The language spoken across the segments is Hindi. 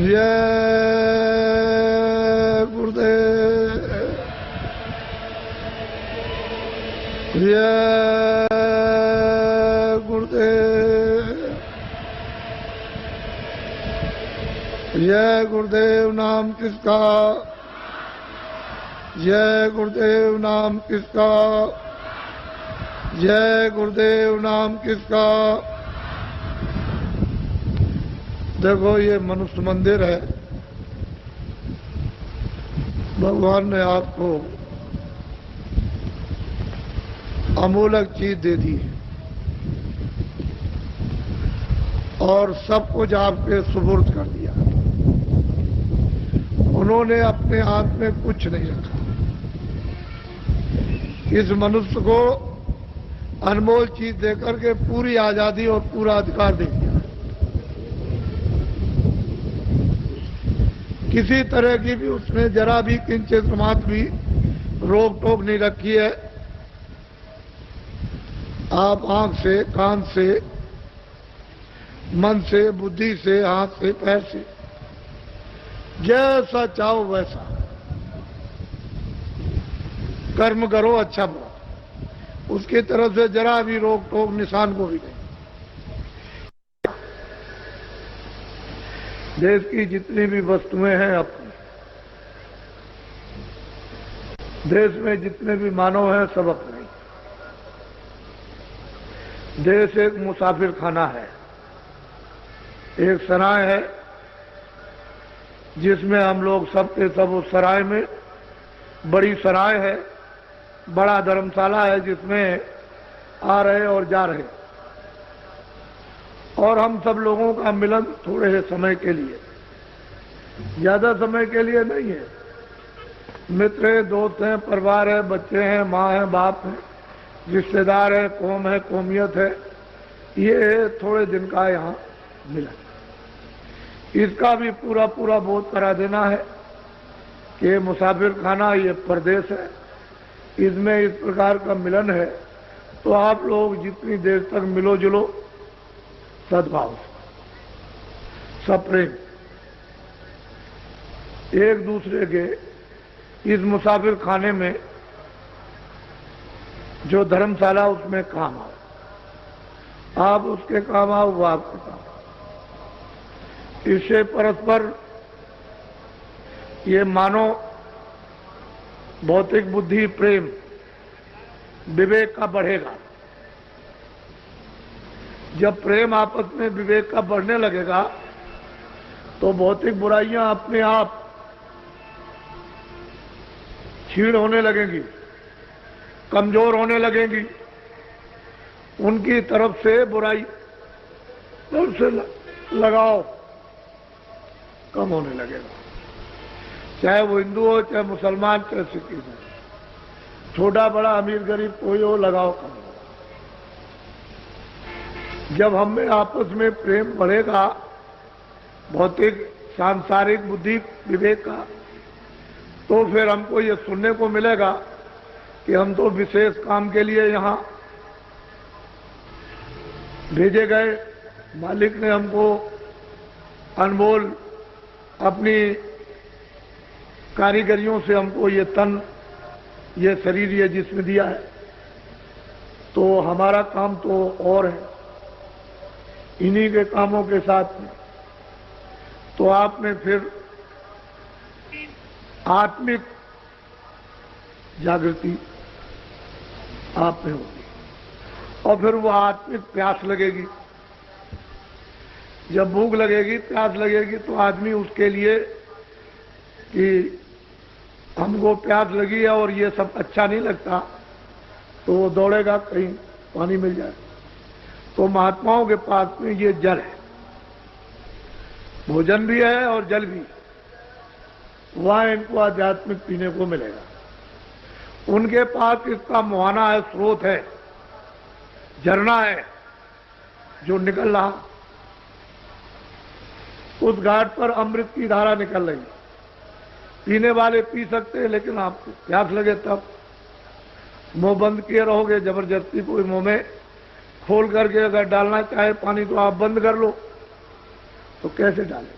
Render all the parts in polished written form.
जय गुरुदेव, जय गुरुदेव, जय गुरुदेव नाम किसका, जय गुरुदेव नाम किसका, जय गुरुदेव नाम किसका। देखो ये मनुष्य मंदिर है, भगवान ने आपको अमूल्य चीज दे दी और सब कुछ आपके सुपुर्द कर दिया। उन्होंने अपने हाथ में कुछ नहीं रखा। इस मनुष्य को अनमोल चीज देकर के पूरी आजादी और पूरा अधिकार दे दिया। किसी तरह की भी उसने जरा भी किंचित मात्र भी रोक टोक नहीं रखी है। आप आंख से, कान से, मन से, बुद्धि से, हाथ से, पैर से जैसा चाहो वैसा कर्म करो, अच्छा बुरा, उसकी तरफ से जरा भी रोक टोक निशान को भी नहीं। देश की जितनी भी वस्तुएं हैं अपनी, देश में जितने भी मानव हैं सब अपने। देश एक मुसाफिर खाना है, एक सराय है जिसमें हम लोग सब के सब उस सराय में, बड़ी सराय है, बड़ा धर्मशाला है जिसमें आ रहे और जा रहे, और हम सब लोगों का मिलन थोड़े से समय के लिए, ज्यादा समय के लिए नहीं है। मित्र है, दोस्त हैं, परिवार है, बच्चे हैं, माँ है, बाप है, रिश्तेदार है, कौम है, कौमियत है, ये थोड़े दिन का यहाँ मिलन। इसका भी पूरा पूरा बोध करा देना है कि मुसाफिर खाना ये परदेश है, इसमें इस प्रकार का मिलन है। तो आप लोग जितनी देर तक मिलो जुलो सद्भाव, सप्रेम, एक दूसरे के इस मुसाफिर खाने में जो धर्मशाला उसमें काम आओ, आप उसके काम आओ, वो आपके काम। इससे परस्पर ये मानो भौतिक बुद्धि, प्रेम, विवेक का बढ़ेगा। जब प्रेम आपस में विवेक का बढ़ने लगेगा तो भौतिक बुराइयां अपने आप छीड़ होने लगेंगी, कमजोर होने लगेंगी। उनकी तरफ से बुराई, तरफ से लगाव कम होने लगेगा। चाहे वो हिंदू हो, चाहे मुसलमान, चाहे सिख हो, छोटा बड़ा, अमीर गरीब, कोई हो, लगाव कम होगा। जब हम में आपस में प्रेम बढ़ेगा, भौतिक सांसारिक बुद्धि विवेक का, तो फिर हमको ये सुनने को मिलेगा कि हम तो विशेष काम के लिए यहाँ भेजे गए। मालिक ने हमको अनमोल अपनी कारीगरियों से हमको ये तन, ये शरीर, ये जिस्म दिया है, तो हमारा काम तो और है इन्हीं के कामों के साथ में। तो आप में फिर आत्मिक जागृति आप में होगी और फिर वो आत्मिक प्यास लगेगी। जब भूख लगेगी, प्यास लगेगी, तो आदमी उसके लिए कि हमको प्यास लगी है और ये सब अच्छा नहीं लगता, तो वो दौड़ेगा कहीं पानी मिल जाए। तो महात्माओं के पास में ये जल है, भोजन भी है और जल भी, वहां इनको आध्यात्मिक पीने को मिलेगा। उनके पास इसका मुहाना है, स्रोत है, झरना है जो निकल रहा। उस घाट पर अमृत की धारा निकल रही। पीने वाले पी सकते हैं, लेकिन आपको प्यास लगे तब। मुंह बंद किए रहोगे, जबरदस्ती कोई मुंह में खोल करके अगर डालना चाहे पानी तो आप बंद कर लो, तो कैसे डालें?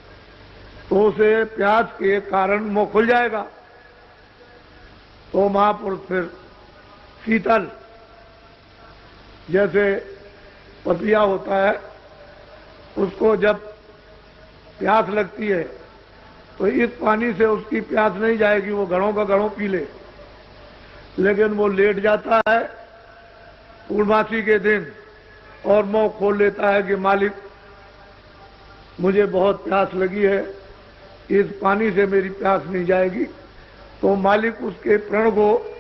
तो उसे प्यास के कारण मुंह खुल जाएगा। तो महापुरुष फिर शीतल, जैसे पपिया होता है, उसको जब प्यास लगती है तो इस पानी से उसकी प्यास नहीं जाएगी, वो घड़ों का घड़ों पी ले, लेकिन वो लेट जाता है पूर्णमासी के दिन और मुंह खोल लेता है कि मालिक मुझे बहुत प्यास लगी है, इस पानी से मेरी प्यास नहीं जाएगी। तो मालिक उसके प्रण को,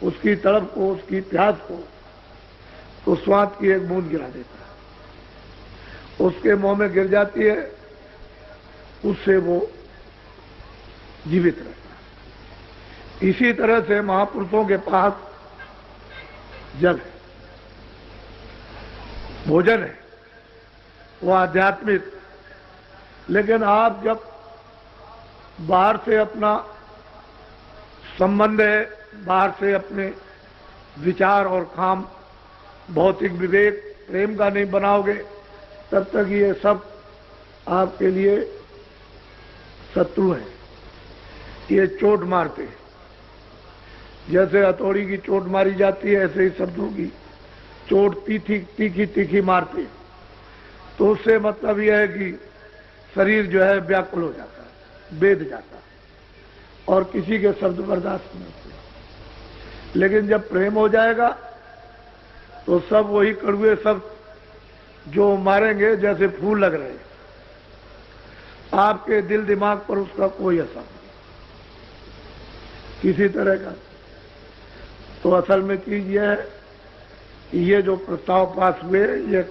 उसकी तड़प को, उसकी प्यास को तो स्वाद की एक बूंद गिरा देता है, उसके मुंह में गिर जाती है, उससे वो जीवित रहता है। इसी तरह से महापुरुषों के पास जल है, भोजन है, वो आध्यात्मिक। लेकिन आप जब बाहर से अपना संबंध है, बाहर से अपने विचार और काम, भौतिक विवेक, प्रेम का नहीं बनाओगे, तब तक ये सब आपके लिए शत्रु हैं। ये चोट मारते हैं, जैसे हथौड़ी की चोट मारी जाती है, ऐसे ही शब्दों की चोट तीखी तीखी मारते हैं। तो उससे मतलब यह है कि शरीर जो है व्याकुल हो जाता है, बेद जाता है और किसी के शब्द बर्दाश्त नहीं होते। लेकिन जब प्रेम हो जाएगा तो सब वही कड़वे शब्द जो मारेंगे जैसे फूल लग रहे हैं, आपके दिल दिमाग पर उसका कोई असर नहीं किसी तरह का। तो असल में चीज यह है कि ये जो प्रस्ताव पास हुए ये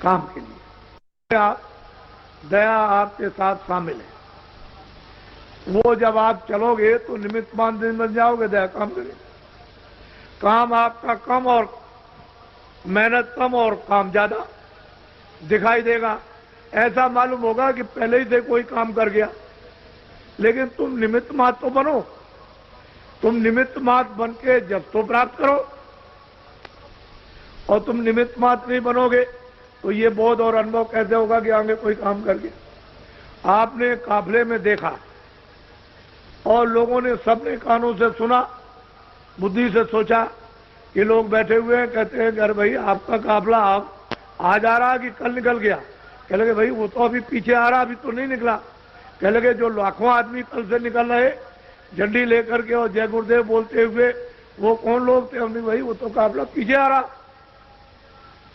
काम के लिए, दया आपके साथ शामिल है। वो जब आप चलोगे तो निमित्त मान बन जाओगे, दया काम करें। काम आपका कम और मेहनत कम और काम ज्यादा दिखाई देगा। ऐसा मालूम होगा कि पहले ही से कोई काम कर गया, लेकिन तुम निमित्त मात्र तो बनो। तुम निमित्त मात्र बन के जब तो प्राप्त करो, और तुम निमित्त मात्र नहीं बनोगे तो ये बोध और अनुभव कैसे होगा कि आगे कोई काम कर गया। आपने काफले में देखा और लोगों ने, सबने कानों से सुना, बुद्धि से सोचा कि लोग बैठे हुए हैं, कहते हैं अरे भाई आपका काफला आप आज आ रहा कि कल निकल गया। कह लगे भाई वो तो अभी पीछे आ रहा, अभी तो नहीं निकला। कह लगे जो लाखों आदमी कल से निकल रहे झंडी लेकर के और जय गुरुदेव बोलते हुए, वो कौन लोग थे? हमने भाई वो तो काफला पीछे आ रहा।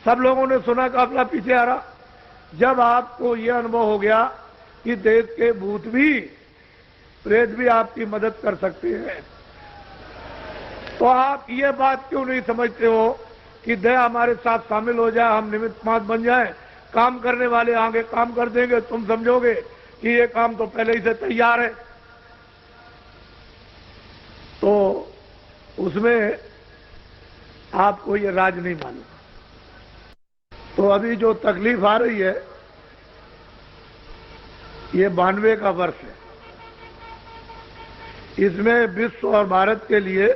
सब लोगों ने सुना काफला पीछे आ रहा। जब आपको यह अनुभव हो गया कि देश के भूत भी, प्रेत भी आपकी मदद कर सकते हैं, तो आप ये बात क्यों नहीं समझते हो कि दया हमारे साथ शामिल हो जाए, हम निमित्त मात्र बन जाए, काम करने वाले आगे काम कर देंगे। तुम समझोगे कि ये काम तो पहले ही से तैयार है। तो उसमें आपको ये राज नहीं मालूम। तो अभी जो तकलीफ आ रही है, ये 92 का वर्ष है। इसमें विश्व और भारत के लिए,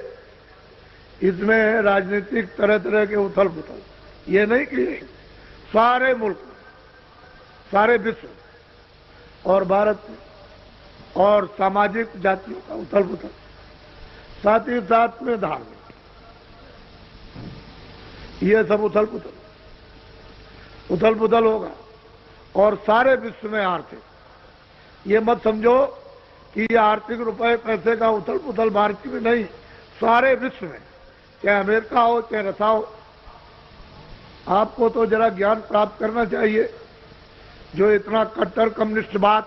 इसमें राजनीतिक तरह तरह के उथल पुथल, ये नहीं कि सारे मुल्क, सारे विश्व और भारत में, और सामाजिक जातियों का उथल पुथल, साथ ही साथ में धार्मिक, ये सब उथल पुथल होगा। और सारे विश्व में आर्थिक, ये मत समझो कि ये आर्थिक रुपए पैसे का उथल पुथल भारत में नहीं, सारे विश्व में, चाहे अमेरिका हो चाहे रसा हो। आपको तो जरा ज्ञान प्राप्त करना चाहिए। जो इतना कट्टर कम्युनिस्टवाद,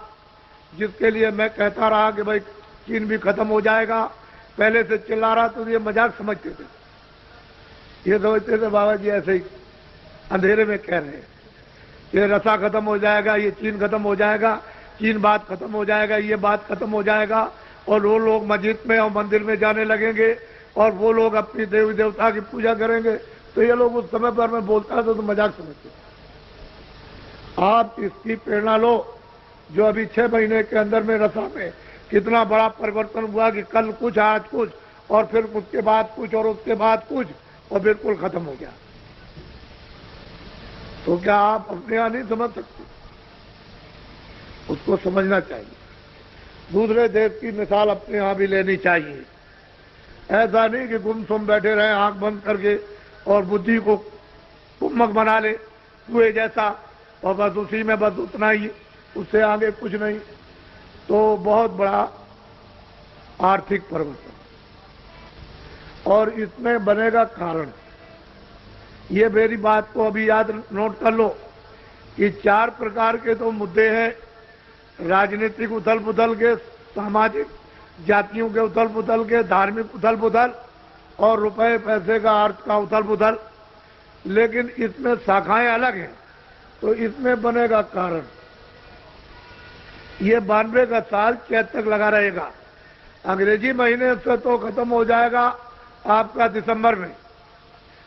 जिसके लिए मैं कहता रहा कि भाई चीन भी खत्म हो जाएगा, पहले से चिल्ला रहा, तो ये मजाक समझते थे। ये समझते थे बाबा जी ऐसे ही अंधेरे में कह रहे हैं, ये रसा खत्म हो जाएगा, ये चीन खत्म हो जाएगा, चीन बात खत्म हो जाएगा, ये बात खत्म हो जाएगा, और वो लोग मस्जिद में और मंदिर में जाने लगेंगे, और वो लोग अपनी देवी देवता की पूजा करेंगे। तो ये लोग उस समय पर मैं बोलता था तो मजाक समझते। आप इसकी प्रेरणा लो, जो अभी 6 महीने के अंदर में रसा में कितना बड़ा परिवर्तन हुआ कि कल कुछ, आज कुछ, और फिर उसके बाद कुछ, और उसके बाद कुछ, और बिल्कुल खत्म हो गया। तो क्या आप अपने यहाँ नहीं समझ सकते? उसको समझना चाहिए। दूसरे देश की मिसाल अपने यहाँ भी लेनी चाहिए। ऐसा नहीं कि गुमसुम बैठे रहे आंख बंद करके और बुद्धि को कुम्मक बना ले कुएं जैसा, और बस उसी में बस उतना ही, उससे आगे कुछ नहीं, तो बहुत बड़ा आर्थिक परिवर्तन। और इसमें बनेगा कारण, ये मेरी बात को अभी याद नोट कर लो कि 4 प्रकार के तो मुद्दे हैं, राजनीतिक उथल पुथल के, सामाजिक जातियों के उथल पुथल के, धार्मिक उथल पुथल और रुपए पैसे का अर्थ का उथल पुथल, लेकिन इसमें शाखाएं अलग हैं। तो इसमें बनेगा कारण। ये 92 का साल चैत तक लगा रहेगा। अंग्रेजी महीने से तो खत्म हो जाएगा आपका दिसंबर में,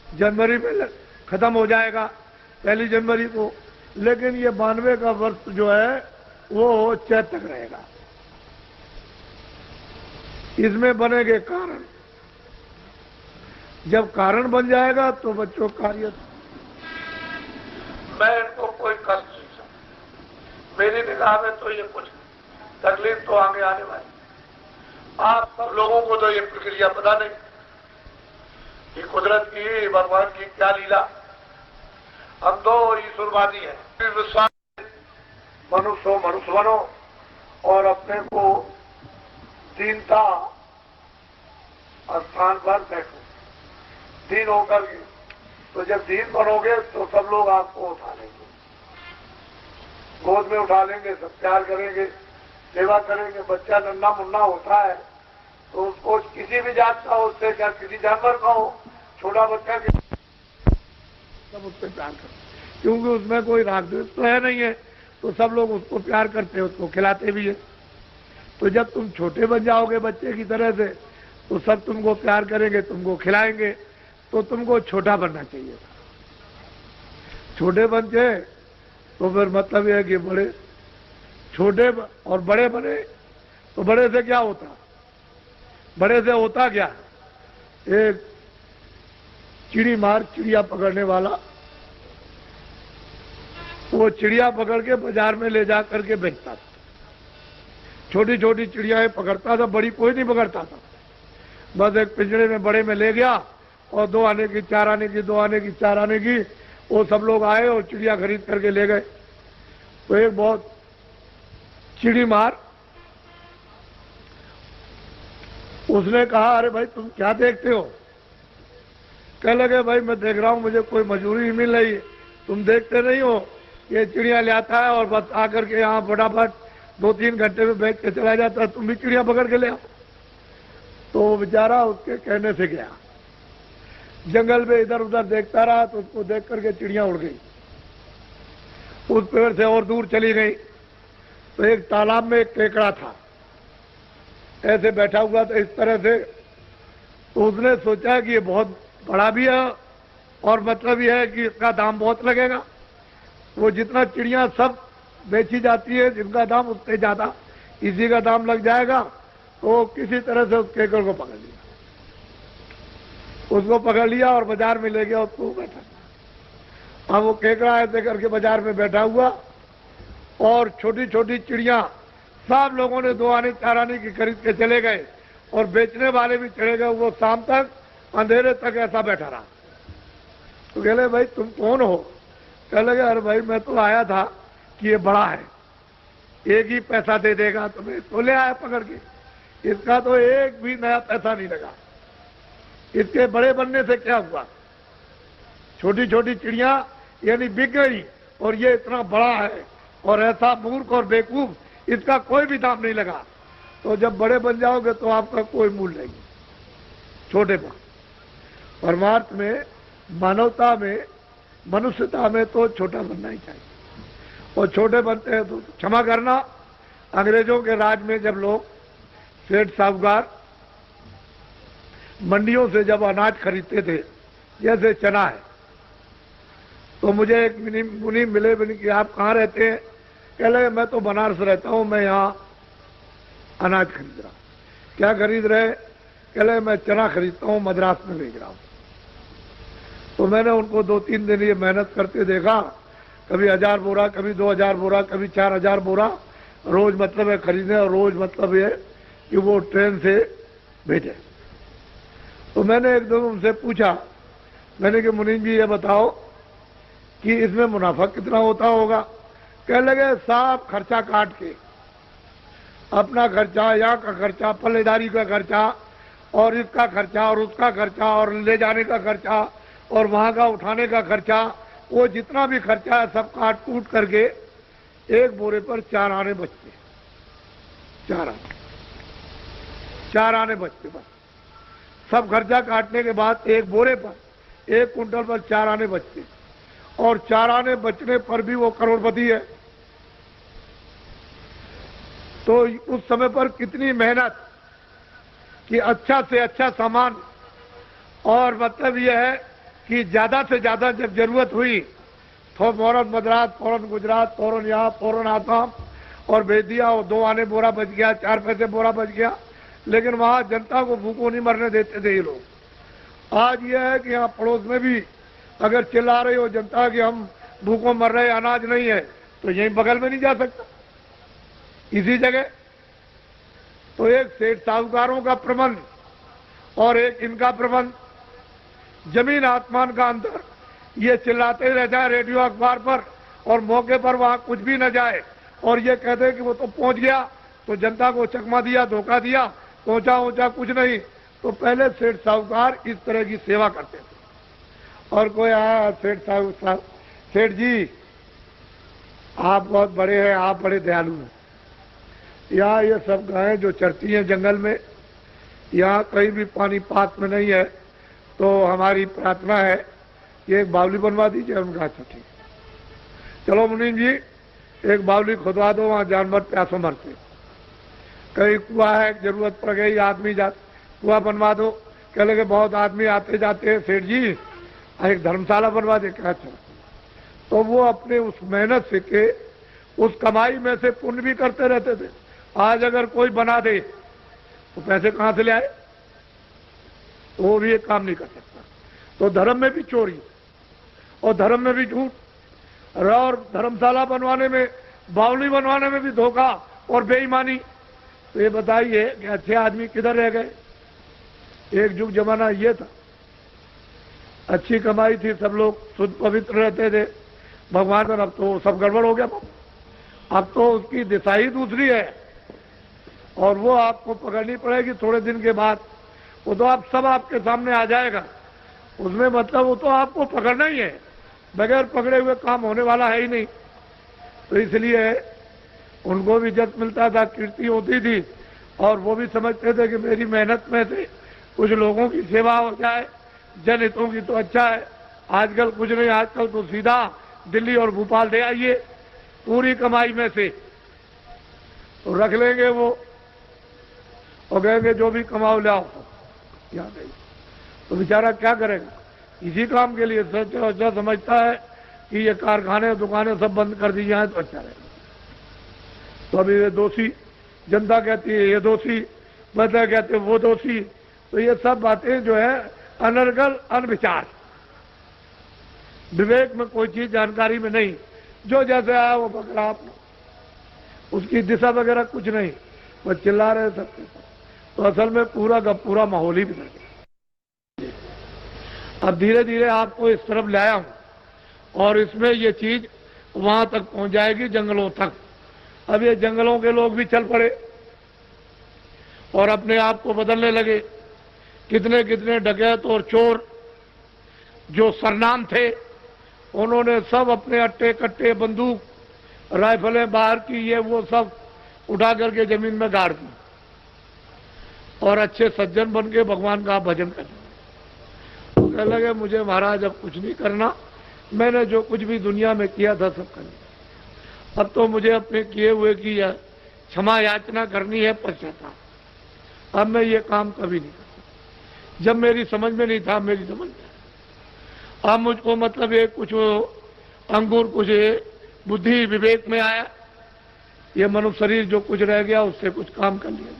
जनवरी में खत्म हो जाएगा 1 जनवरी को, लेकिन ये 92 का वर्ष जो है वो चैत तक रहेगा। इसमें बनेंगे कारण। जब कारण बन जाएगा तो बच्चों कार्य, मैं इनको कोई कष्ट नहीं समझता, मेरी निगाह में तो ये कुछ तकलीफ तो आगे आने वाली। आप सब लोगों को तो ये प्रक्रिया पता नहीं कि कुदरत की, भगवान की क्या लीला। हम तो ईश्वरवादी हैं, विश्वास मनुष्य हो मनुष्य बनो और अपने को दीनता स्थान पर बैठो, दीन होकर के। तो जब दीन बनोगे तो सब लोग आपको उठा लेंगे, गोद में उठा लेंगे, सब प्यार करेंगे, सेवा करेंगे। बच्चा नन्ना मुन्ना होता है तो उसको किसी भी जात का हो, उससे क्या किसी जानवर का हो, छोटा बच्चा के सब उससे प्यार करते, क्योंकि उसमें कोई राग द्वेष तो है नहीं है, तो सब लोग उसको प्यार करते हैं, उसको खिलाते भी है। तो जब तुम छोटे बन जाओगे बच्चे की तरह से, तो सब तुमको प्यार करेंगे, तुमको खिलाएंगे। तो तुमको छोटा बनना चाहिए। छोटे बन के तो फिर मतलब यह है कि बड़े, छोटे और बड़े बने तो बड़े से क्या होता, बड़े से होता क्या, एक चिड़ी मार चिड़िया पकड़ने वाला, वो चिड़िया पकड़ के बाजार में ले जा करके बेचता था। छोटी छोटी चिड़ियाएं पकड़ता था, बड़ी कोई नहीं पकड़ता था। बस एक पिंजरे में बड़े में ले गया और 2 आने की, 4 आने की, 2 आने की, 4 आने की, वो सब लोग आए और चिड़िया खरीद करके ले गए। तो एक बहुत चिड़ी मार, उसने कहा, अरे भाई तुम क्या देखते हो? कह लगे, भाई मैं देख रहा हूं, मुझे कोई मजदूरी नहीं मिल रही है, तुम देखते नहीं हो, ये चिड़िया ले आता है और बस आकर के यहाँ फटाफट 2-3 घंटे में बेच के चला जाता है, तुम भी चिड़िया पकड़ के ले आओ। तो बेचारा उसके कहने से गया, जंगल में इधर उधर देखता रहा, तो उसको देख करके चिड़िया उड़ गई, उस पेड़ से और दूर चली गई। तो एक तालाब में एक केकड़ा था, ऐसे बैठा हुआ था इस तरह से। तो उसने सोचा कि ये बहुत बड़ा भी है और मतलब यह है कि इसका दाम बहुत लगेगा। वो जितना चिड़िया सब बेची जाती है, जिनका दाम उससे ज्यादा इसी का दाम लग जाएगा। तो किसी तरह से उस केकड़ को पकड़ लिया, उसको पकड़ लिया और बाजार में ले गया, उसको बैठा। अब वो केकड़ा ऐसे करके बाजार में बैठा हुआ और छोटी छोटी चिड़िया सब लोगों ने 2 आने 4 आने की खरीद के चले गए और बेचने वाले भी चले गए। वो शाम तक अंधेरे तक ऐसा बैठा रहा। तो कहले, भाई तुम कौन हो? कह लगे, अरे भाई मैं तो आया था कि ये बड़ा है, एक ही पैसा दे देगा, तो मैं तो ले आया पकड़ के, इसका तो एक भी नया पैसा नहीं लगा। इसके बड़े बनने से क्या हुआ? छोटी छोटी चिड़िया यानी बिक गई और ये इतना बड़ा है और ऐसा मूर्ख और बेवकूफ, इसका कोई भी दाम नहीं लगा। तो जब बड़े बन जाओगे तो आपका कोई मूल्य नहीं। छोटे बन, परमार्थ में, मानवता में, मनुष्यता में तो छोटा बनना ही चाहिए। और छोटे बनते हैं तो क्षमा करना, अंग्रेजों के राज में जब लोग सेठ साहूकार मंडियों से जब अनाज खरीदते थे, जैसे चना है, तो मुझे एक मुनि मिले कि आप कहाँ रहते हैं? कह लगे, मैं तो बनारस रहता हूँ, मैं यहाँ अनाज खरीद रहा हूँ। क्या खरीद रहे? कह लगे, मैं चना खरीदता हूँ, मद्रास में भेज रहा हूँ। तो मैंने उनको 2-3 दिन ये मेहनत करते देखा, कभी 1000 बोरा, कभी 2000 बोरा, कभी 4000 बोरा रोज मतलब है खरीदे और रोज मतलब ये कि वो ट्रेन से भेजे। तो मैंने एकदम उनसे पूछा, मैंने कि मुनीम जी ये बताओ कि इसमें मुनाफा कितना होता होगा। कह लगे साफ खर्चा काट के, अपना खर्चा, यहाँ का खर्चा, पल्लेदारी का खर्चा और इसका खर्चा और उसका खर्चा और ले जाने का खर्चा और वहाँ का उठाने का खर्चा, वो जितना भी खर्चा है सब काट कूट करके एक बोरे पर 4 आने बचते, 4 आने बचते बस। सब खर्चा काटने के बाद एक बोरे पर 1 कुंटल पर 4 आने बचते, और 4 आने बचने पर भी वो करोड़पति है। तो उस समय पर कितनी मेहनत कि अच्छा से अच्छा सामान, और मतलब यह है कि ज्यादा से ज्यादा जब जरूरत हुई तो फौरन मद्रास, फौरन गुजरात, फौरन यहाँ, फौरन आसाम और भेज दिया। और 2 आने बोरा बच गया, 4 पैसे बोरा बच गया। लेकिन वहां जनता को भूखों नहीं मरने देते थे ये लोग। आज यह है कि यहाँ पड़ोस में भी अगर चिल्ला रही हो जनता कि हम भूखों मर रहे, अनाज नहीं है, तो यहीं बगल में नहीं जा सकता, इसी जगह। तो एक सेठ साहूकारों का प्रबंध और एक इनका प्रबंध, जमीन आसमान का अंतर। ये चिल्लाते रह जाए रेडियो अखबार पर और मौके पर वहां कुछ भी न जाए और ये कहते कि वो तो पहुंच गया, तो जनता को चकमा दिया, धोखा दिया, पहुंचा ऊंचा कुछ नहीं। तो पहले सेठ साहूकार इस तरह की सेवा करते थे। और कोई आया, सेठ जी आप बहुत बड़े हैं, आप बड़े दयालु हैं। यहाँ ये सब गायें जो चरती हैं जंगल में, यहाँ कहीं भी पानी पास में नहीं है, तो हमारी प्रार्थना है कि एक बावली बनवा दीजिए। उनका अच्छा ठीक, चलो मुनीम जी एक बावली खुदवा दो, वहाँ जानवर प्यासों मरते। कहीं कुआं है, जरूरत पड़ गई, आदमी जा, कुआं बनवा दो। कह लगे बहुत आदमी आते जाते हैं, सेठ जी एक धर्मशाला बनवा दे। क्या अच्छा। तो वो अपने उस मेहनत से के उस कमाई में से पुण्य भी करते रहते थे। आज अगर कोई बना दे तो पैसे कहां से ले आए, तो वो भी एक काम नहीं कर सकता। तो धर्म में भी चोरी और धर्म में भी झूठ, और धर्मशाला बनवाने में, बावली बनवाने में भी धोखा और बेईमानी। तो ये बताइए कि अच्छे आदमी किधर रह गए। एक युग जमाना ये था, अच्छी कमाई थी, सब लोग शुद्ध पवित्र रहते थे भगवान पर। अब तो सब गड़बड़ हो गया। अब तो उसकी दिशा ही दूसरी है और वो आपको पकड़नी पड़ेगी थोड़े दिन के बाद। वो तो आप सब आपके सामने आ जाएगा, उसमें मतलब वो तो आपको पकड़ना ही है, बगैर पकड़े हुए काम होने वाला है ही नहीं। तो इसलिए उनको भी इज्जत मिलता था, कीर्ति होती थी, और वो भी समझते थे कि मेरी मेहनत में से कुछ लोगों की सेवा हो जाए, जनहितों की, तो अच्छा है। आजकल कुछ नहीं, आजकल तो सीधा दिल्ली और भोपाल दे आइए, पूरी कमाई में से तो रख लेंगे वो और कहेंगे जो भी कमाओ ले आओ, यहाँ नहीं। तो बेचारा क्या करेगा, इसी काम के लिए अच्छा समझता है कि ये कारखाने दुकानें सब बंद कर दी जाए तो अच्छा रहेगा। तो अभी ये दोषी, जनता कहती है ये दोषी, मतलब कहते वो दोषी। तो ये सब बातें जो है अनर्गल, अनविचार, विवेक में कोई चीज जानकारी में नहीं, जो जैसे आया वो पकड़ा आपने, उसकी दिशा वगैरह कुछ नहीं, बस चिल्ला रहे सबके। तो असल में पूरा का पूरा माहौल ही बिगड़ गया। अब धीरे धीरे आपको इस तरफ लाया हूं और इसमें ये चीज वहां तक पहुंच जाएगी, जंगलों तक। अब ये जंगलों के लोग भी चल पड़े और अपने आप को बदलने लगे। कितने कितने डकैत और चोर जो सरनाम थे, उन्होंने सब अपने अट्टे कट्टे, बंदूक, राइफलें बाहर की, ये वो सब उठा करके जमीन में गाड़ दी और अच्छे सज्जन बन के भगवान का भजन करने। तो कहने लगे मुझे महाराज अब कुछ नहीं करना, मैंने जो कुछ भी दुनिया में किया था सब कर लिया। अब तो मुझे अपने किए हुए की क्षमा याचना करनी है, पश्चाताप। अब मैं ये काम कभी नहीं करता। जब मेरी समझ में नहीं था, मेरी समझ में, अब मुझको मतलब ये कुछ अंकुर, कुछ बुद्धि विवेक में आया, ये मनुष्य शरीर जो कुछ रह गया उससे कुछ काम कर लिया।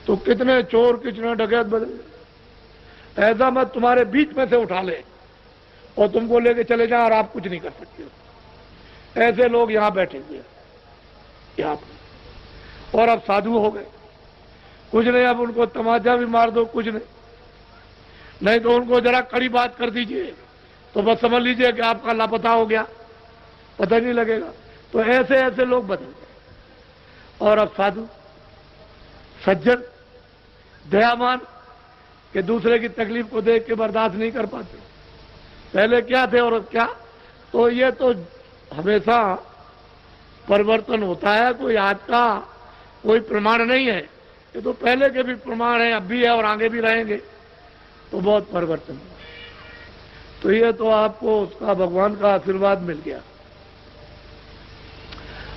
तो कितने चोर, कितने डकैत बदल, ऐसा मत तुम्हारे बीच में से उठा ले और तुमको लेके चले जाए और आप कुछ नहीं कर सकते हो। ऐसे लोग यहां बैठेंगे, यहाँ पर और अब साधु हो गए। कुछ नहीं, अब उनको तमाचा भी मार दो, कुछ नहीं तो उनको जरा कड़ी बात कर दीजिए तो बस समझ लीजिए कि आपका लापता हो गया, पता नहीं लगेगा। तो ऐसे ऐसे लोग बदल गए। और अब साधु, सज्जन, दयावान, कि दूसरे की तकलीफ को देख के बर्दाश्त नहीं कर पाते। पहले क्या थे और अब क्या? तो ये तो हमेशा परिवर्तन होता है, कोई आज का कोई प्रमाण नहीं है। ये तो पहले के भी प्रमाण है, अब भी है और आगे भी रहेंगे। तो बहुत परिवर्तन हुआ। तो ये तो आपको उसका भगवान का आशीर्वाद मिल गया।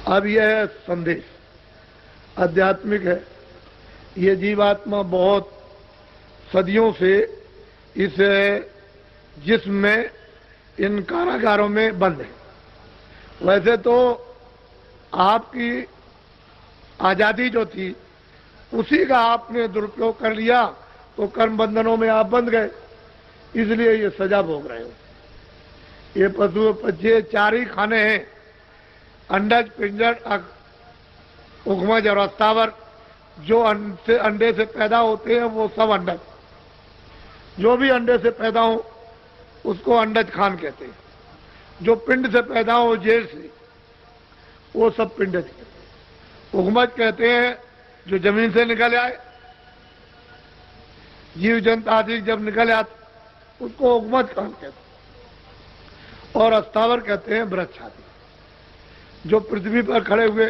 अब यह है संदेश, आध्यात्मिक है। ये जीवात्मा बहुत सदियों से इस जिस्म में, इन कारागारों में बंद है। वैसे तो आपकी आज़ादी जो थी उसी का आपने दुरुपयोग कर लिया, तो कर्म बंधनों में आप बंध गए, इसलिए ये सजा भोग रहे हो। ये पशु पक्षी चार ही खाने हैं, अंडज, पिंजर, उखमज और अस्तावर। जो अंडे से पैदा होते हैं वो सब अंडज, जो भी अंडे से पैदा हो उसको अंडज खान कहते हैं। जो पिंड से पैदा हो, जेल से, वो सब पिंडज कहते हैं। उखमज कहते हैं जो जमीन से निकल आए, जीव जंतु आदि जब निकल आते उसको उखमज खान कहते हैं। और अस्तावर कहते हैं वृक्ष आदि जो पृथ्वी पर खड़े हुए।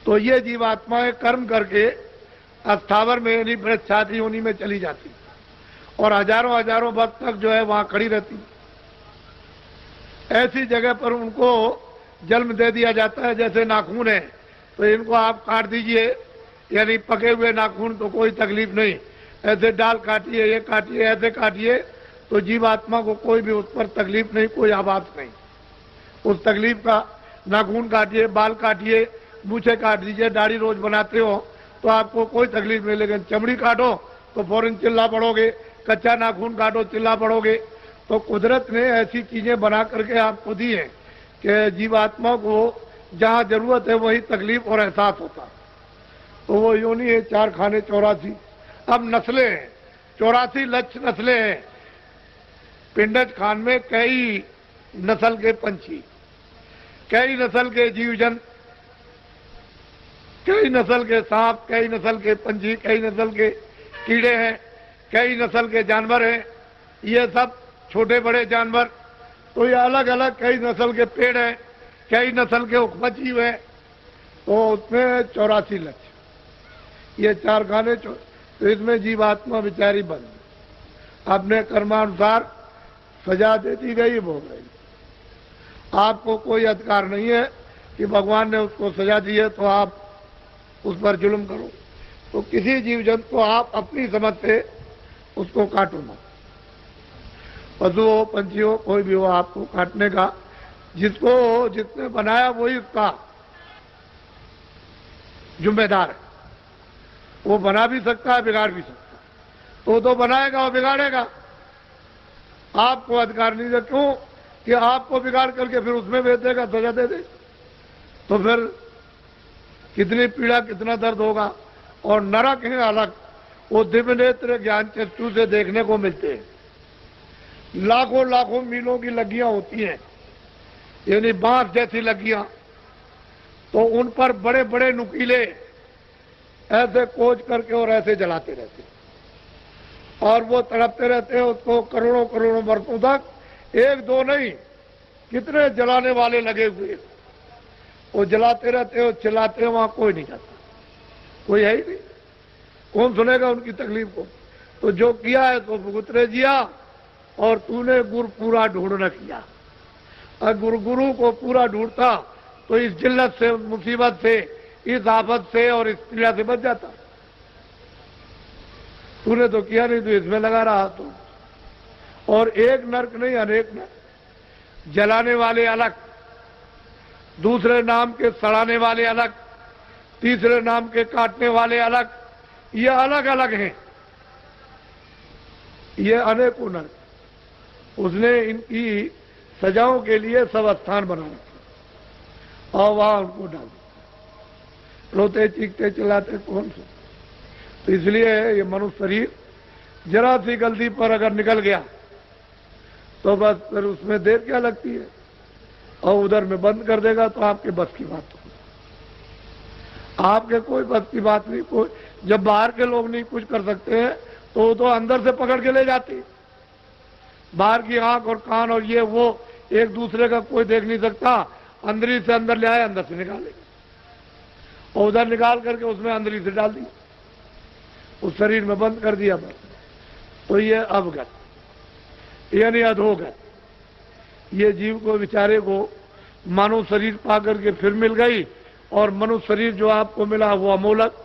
तो ये जीवात्माएं कर्म करके अस्थावर में यानी वृक्ष आदि उन्हीं में चली जाती और हजारों हजारों वर्ष तक जो है वहां खड़ी रहती। ऐसी जगह पर उनको जन्म दे दिया जाता है। जैसे नाखून है तो इनको आप काट दीजिए, यानी पके हुए नाखून, तो कोई तकलीफ नहीं। ऐसे डाल काटिए, ये काटिए, ऐसे काटिए, तो जीवात्मा को कोई भी उस पर तकलीफ नहीं, कोई आवाज नहीं। उस तकलीफ का नाखून काटिए, बाल काटिए, मूछे काट दीजिए, दाढ़ी रोज बनाते हो तो आपको कोई तकलीफ नहीं। लेकिन चमड़ी काटो तो फौरन चिल्ला पड़ोगे, कच्चा नाखून काटो चिल्ला पड़ोगे। तो कुदरत ने ऐसी चीजें बना करके आपको दी है कि जीवात्मा को जहां जरूरत है वही तकलीफ और एहसास होता। तो वो योनि है 4 खाने 84। अब नस्लें हैं, 84 लक्ष्य नस्लें हैं। पिंडज खान में कई नस्ल के पंछी, कई नस्ल के जीव जंतु, कई नस्ल के सांप, कई नस्ल के पंछी, कई नस्ल के कीड़े हैं, कई नस्ल के जानवर हैं। ये सब छोटे बड़े जानवर। तो ये अलग अलग कई नस्ल के पेड़ हैं, कई नस्ल के उपजीव हैं। तो उसमें 84 लक्ष्य, ये 4 खाने। तो इसमें जीवात्मा बेचारी बंद, अपने कर्मानुसार सजा दे दी गई, भोग रही। आपको कोई अधिकार नहीं है कि भगवान ने उसको सजा दी है तो आप उस पर जुल्म करो। तो किसी जीव जंतु को आप अपनी समझ से उसको काटो ना। पशु हो, पंछी हो, कोई भी हो, आपको काटने का जिसको जिसने बनाया वही उसका जिम्मेदार है। वो बना भी सकता है, बिगाड़ भी सकता है। तो बनाएगा और बिगाड़ेगा। आपको अधिकार नहीं है। क्यों? कि आपको बिगाड़ करके फिर उसमें भेज देगा, सजा दे दे, तो फिर कितनी पीड़ा, कितना दर्द होगा। और नरक है अलग, वो दिव्य नेत्र ज्ञान चक्षु से देखने को मिलते हैं। लाखों लाखों मीलों की लगियां होती हैं, यानी बांस जैसी लगियां। तो उन पर बड़े बड़े नुकीले ऐसे खोज करके और ऐसे जलाते रहते हैं और वो तड़पते रहते हैं उसको करोड़ों करोड़ों वर्षों तक। 1 2 नहीं, कितने जलाने वाले लगे हुए, वो जलाते रहते हो, चिल्लाते हैं, वहां कोई नहीं जाता, कोई है ही नहीं। कौन सुनेगा उनकी तकलीफ को? तो जो किया है तो भुगतरे जिया। और तूने गुरु पूरा ढूंढ न किया। अगर गुरु को पूरा ढूंढता तो इस जिल्लत से, मुसीबत से, इस आफत से और इस पीड़ा से बच जाता। तूने तो किया नहीं, तो इसमें लगा रहा। तो और एक नरक नहीं, अनेक नरक। जलाने वाले अलग, दूसरे नाम के सड़ाने वाले अलग, तीसरे नाम के काटने वाले अलग। ये अलग अलग हैं, ये अनेकों नरक। उसने इनकी सजाओं के लिए सब स्थान बना रखे और वहां उनको डाल दिया। रोते चीखते चिल्लाते कौन सा। तो इसलिए ये मनुष्य शरीर जरा सी गलती पर अगर निकल गया तो बस फिर उसमें देर क्या लगती है, और उधर में बंद कर देगा तो आपके बस की बात होगी। आपके कोई बस की बात नहीं। कोई जब बाहर के लोग नहीं कुछ कर सकते हैं तो वो तो अंदर से पकड़ के ले जाती। बाहर की आंख और कान और ये वो एक दूसरे का कोई देख नहीं सकता, अंदरी से अंदर ले आए, अंदर से निकाले और उधर निकाल करके उसमें अंदरी से डाल दिया, उस शरीर में बंद कर दिया बस। तो ये अवगत यानी अधोगत, ये जीव को बेचारे को मानव शरीर पा करके फिर मिल गई, और मनुष्य शरीर जो आपको मिला वो अमूलक।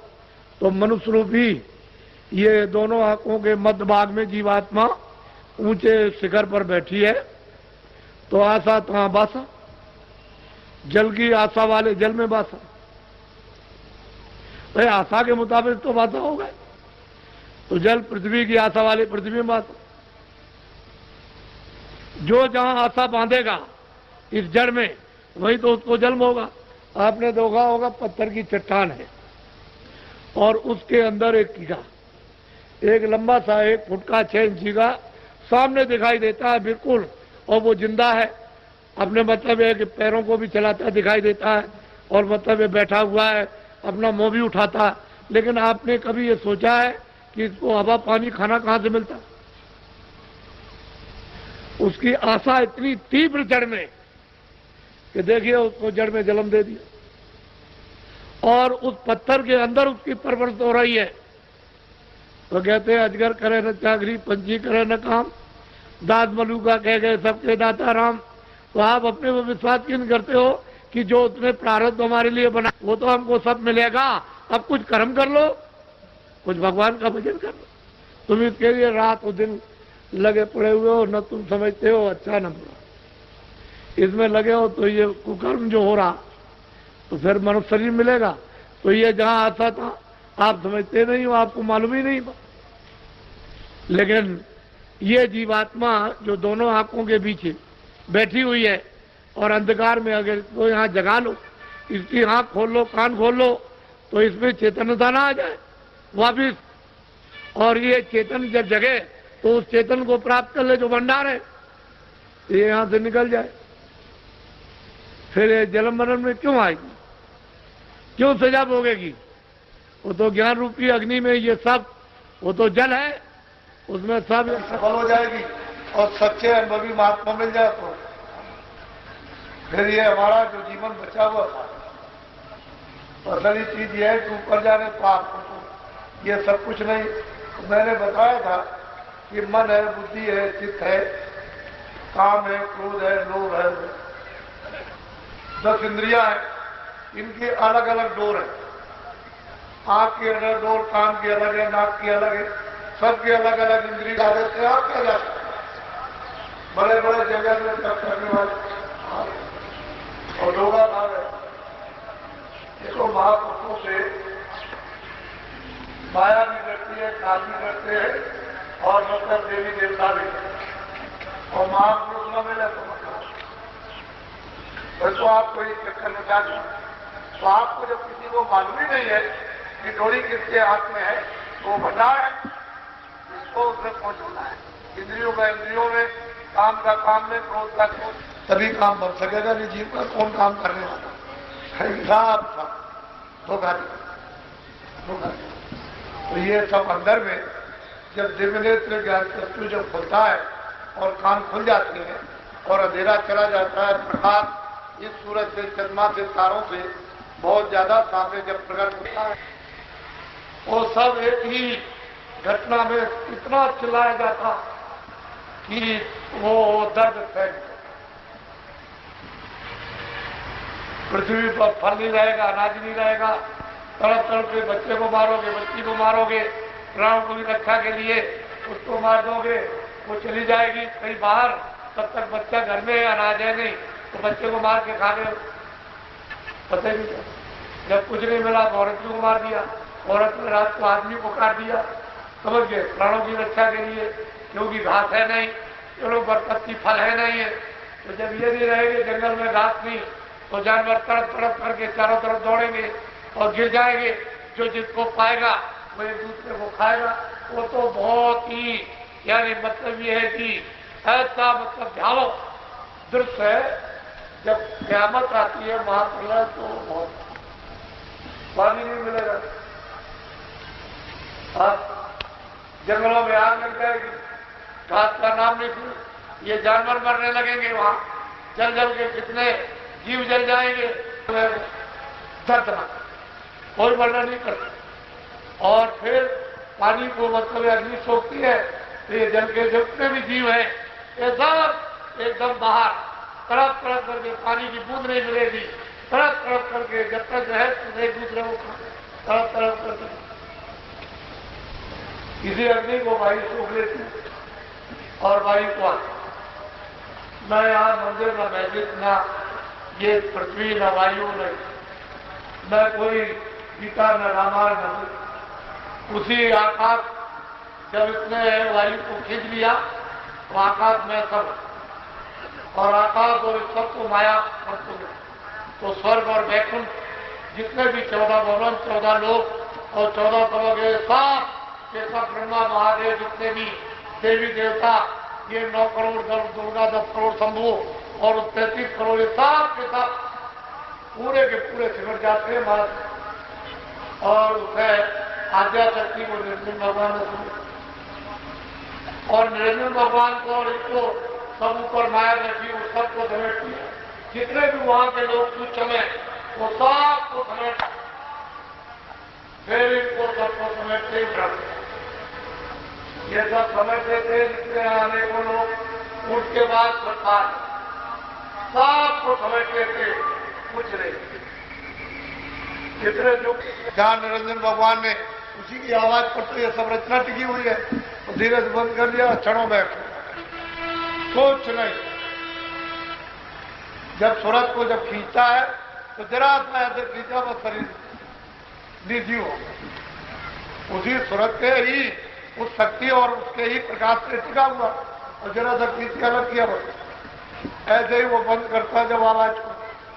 तो मनुष्य रूपी ये दोनों आंखों के मध्य भाग में जीवात्मा ऊंचे शिखर पर बैठी है। तो आशा तहाँ बासा, जल की आशा वाले जल में बासा। भाई आशा के मुताबिक तो बासा हो गए, तो जल पृथ्वी की आशा वाले पृथ्वी में बासा। जो जहां आशा बांधेगा इस जड़ में वही तो उसको जन्म होगा। आपने देखा होगा पत्थर की चट्टान है और उसके अंदर एक कीड़ा, एक लंबा सा 1 फुट का 6 इंची का सामने दिखाई देता है बिल्कुल, और वो जिंदा है। अपने मतलब है कि पैरों को भी चलाता दिखाई देता है, और मतलब ये बैठा हुआ है, अपना मुंह भी उठाता है। लेकिन आपने कभी ये सोचा है कि इसको हवा पानी खाना कहां से मिलता? उसकी आशा इतनी तीव्र जड़ में कि देखिए उसको जड़ में जन्म दे दिया, और उस पत्थर के अंदर उसकी परवरिश हो रही है। तो कहते हैं अजगर करे न चाकरी, पंछी करे न काम, दास मलूका कह गए सबके दाता राम। तो आप अपने में विश्वास क्यों नहीं करते हो कि जो उसने प्रारब्ध हमारे लिए बना वो तो हमको सब मिलेगा, अब कुछ कर्म कर लो, कुछ भगवान का भजन कर लो। तुम इसके लिए रात और दिन लगे पड़े हुए हो, न तुम समझते हो अच्छा न बुरा, इसमें लगे हो तो ये कुकर्म जो हो रहा तो फिर मनुष्य शरीर मिलेगा। तो ये जहां आता था आप समझते नहीं हो, आपको मालूम ही नहीं। लेकिन ये जीवात्मा जो दोनों आंखों के बीच बैठी हुई है और अंधकार में अगर तो यहाँ जगा लो, इसकी आंख खोल लो, कान खोल लो, तो इसमें चेतनता ना आ जाए वापिस, और ये चेतन जब जगे तो उस चेतन को प्राप्त कर ले जो भंडार है, ये यहां से निकल जाए। फिर ये जन्म मरण में क्यों आएगी, क्यों सजा भोगेगी? वो तो ज्ञान रूपी अग्नि में ये सब, वो तो जल है, उसमें सब सफल हो जाएगी और सच्चे अनुभवी महात्मा मिल जाए तो फिर ये हमारा जो जीवन बचा हुआ था, असली चीज ये है कि ऊपर जाने तो आपको तो ये सब कुछ नहीं। मैंने बताया था कि मन है, बुद्धि है, चित्त है, काम है, क्रोध है, लोभ है, 10 इंद्रियां हैं, इनके अलग अलग डोर है। आंख की अलग डोर, कान की अलग है, नाक की अलग है, सबके अलग अलग इंद्रिय आदत से आप क्या जाते बड़े बड़े जगह में तब करने वाले और लोगा भाग है। इसको महापुरुषों से माया भी करती है, काल भी करते हैं और मतलब देवी देवता भी, और महापुरुष न मिले तो मतलब तो आप कोई चक्कर में जा दो। तो आपको जब किसी को मालूम ही नहीं है कि डोरी किसके हाथ में है तो वो भंडार है, इसको उसमें पहुंचाना है। इंद्रियों का इंद्रियों में, काम का काम में, क्रोध का क्रोध, तभी काम बन सकेगा। नहीं जीव का कौन काम करने वाला है? तो ये सब अंदर में जब दिव्य नेत्र ज्ञान चक्षु जब खुलता है और कान खुल जाते हैं और अंधेरा चला जाता है, प्रकाश इस सूरज से, चंद्रमा से, तारों से बहुत ज्यादा सामने जब प्रकट होता है, वो सब एक ही घटना में इतना चिल्लाया जाता कि वो दर्द फैल, पृथ्वी पर फल नहीं रहेगा, अनाज नहीं रहेगा, तड़प तड़प के बच्चे को मारोगे, बच्ची को मारोगे, प्राणों को भी रक्षा के लिए उसको मार दोगे, वो चली जाएगी कहीं बाहर, तब तक बच्चा घर में है, अनाज है नहीं, तो बच्चे को मार के खा गए, पता ही नहीं। जब कुछ नहीं मिला तो औरत को मार दिया, औरत ने रात को आदमी को काट दिया, समझ गए, प्राणों की रक्षा के लिए, क्योंकि घास है नहीं, चलो बरकती फल है नहीं है। तो जब ये नहीं रहेगी जंगल में घास नहीं, तो जानवर तड़प तड़प करके चारों तरफ दौड़ेंगे, और गिर जाएंगे, जो जिसको पाएगा वो एक दूसरे को खाएगा। वो तो बहुत ही यानी मतलब ये है कि ऐसा मतलब भयावह दृश्य है। जब क़यामत आती है महाप्रलय तो बहुत पानी नहीं मिलेगा, जंगलों में आग लग जाएगी, घास का नाम नहीं सुन, ये जानवर मरने लगेंगे, वहां जल जल के कितने जीव जल जाएंगे, दर्दनाक, कोई वर्णन नहीं करता। और फिर पानी को मतलब अग्नि सोखती है तो ये जल के जितने भी जीव हैं ये सब एकदम बाहर तड़प तड़प करके, पानी की बूंद नहीं मिलेगी, तड़प तड़प करके जब तक है तो एक दूसरे को तड़प तड़प करके इसी अग्नि को वायु सूख लेती है और वायु को न यहाँ मंदिर न मस्जिद न ये पृथ्वी न वायु न कोई गीता न रामायण न उसी आकाश, जब इसने वायु को खींच लिया तो आकाश में सब और आकाश और इस सबको माया तो स्वर्ग और वैकुंठ जितने भी 14 भवन 14 लोक और 14 करोड़ के साथ ये सब ब्रह्मा महादेव जितने भी देवी देवता, ये 9 करोड़ दुर्गा 10 करोड़ शंभु और 33 करोड़ ये सब के सब पूरे के पूरे सिमट जाते हैं महाराज। और उसे आद्या शक्ति को निरंजन भगवान ने और निरंजन भगवान को और इसको सब ऊपर माया बैठी वो सबको समेटती है। जितने भी वहां के लोग कुछ समय वो सबको समेट, फिर इनको सबको समेटते ही ब्रह्म ये सब समझते थे। जितने आने को लोग उनके बाद सरकार सबको समझते थे, कुछ नहीं। जितने जो जहां निरंजन भगवान ने उसी की आवाज पर तो ये सब रचना टिकी हुई है, तो धीरे से बंद कर दिया, क्षणों में कुछ नहीं। जब सूरज को जब खींचता है तो जरा सा ऐसे खींचा वो शरीर निजी हो, उसी सूरज के ही उस शक्ति और उसके ही प्रकाश से टिका हुआ, और जरा सा खींच के अलग किया ऐसे ही वो बंद करता जब आवाज को,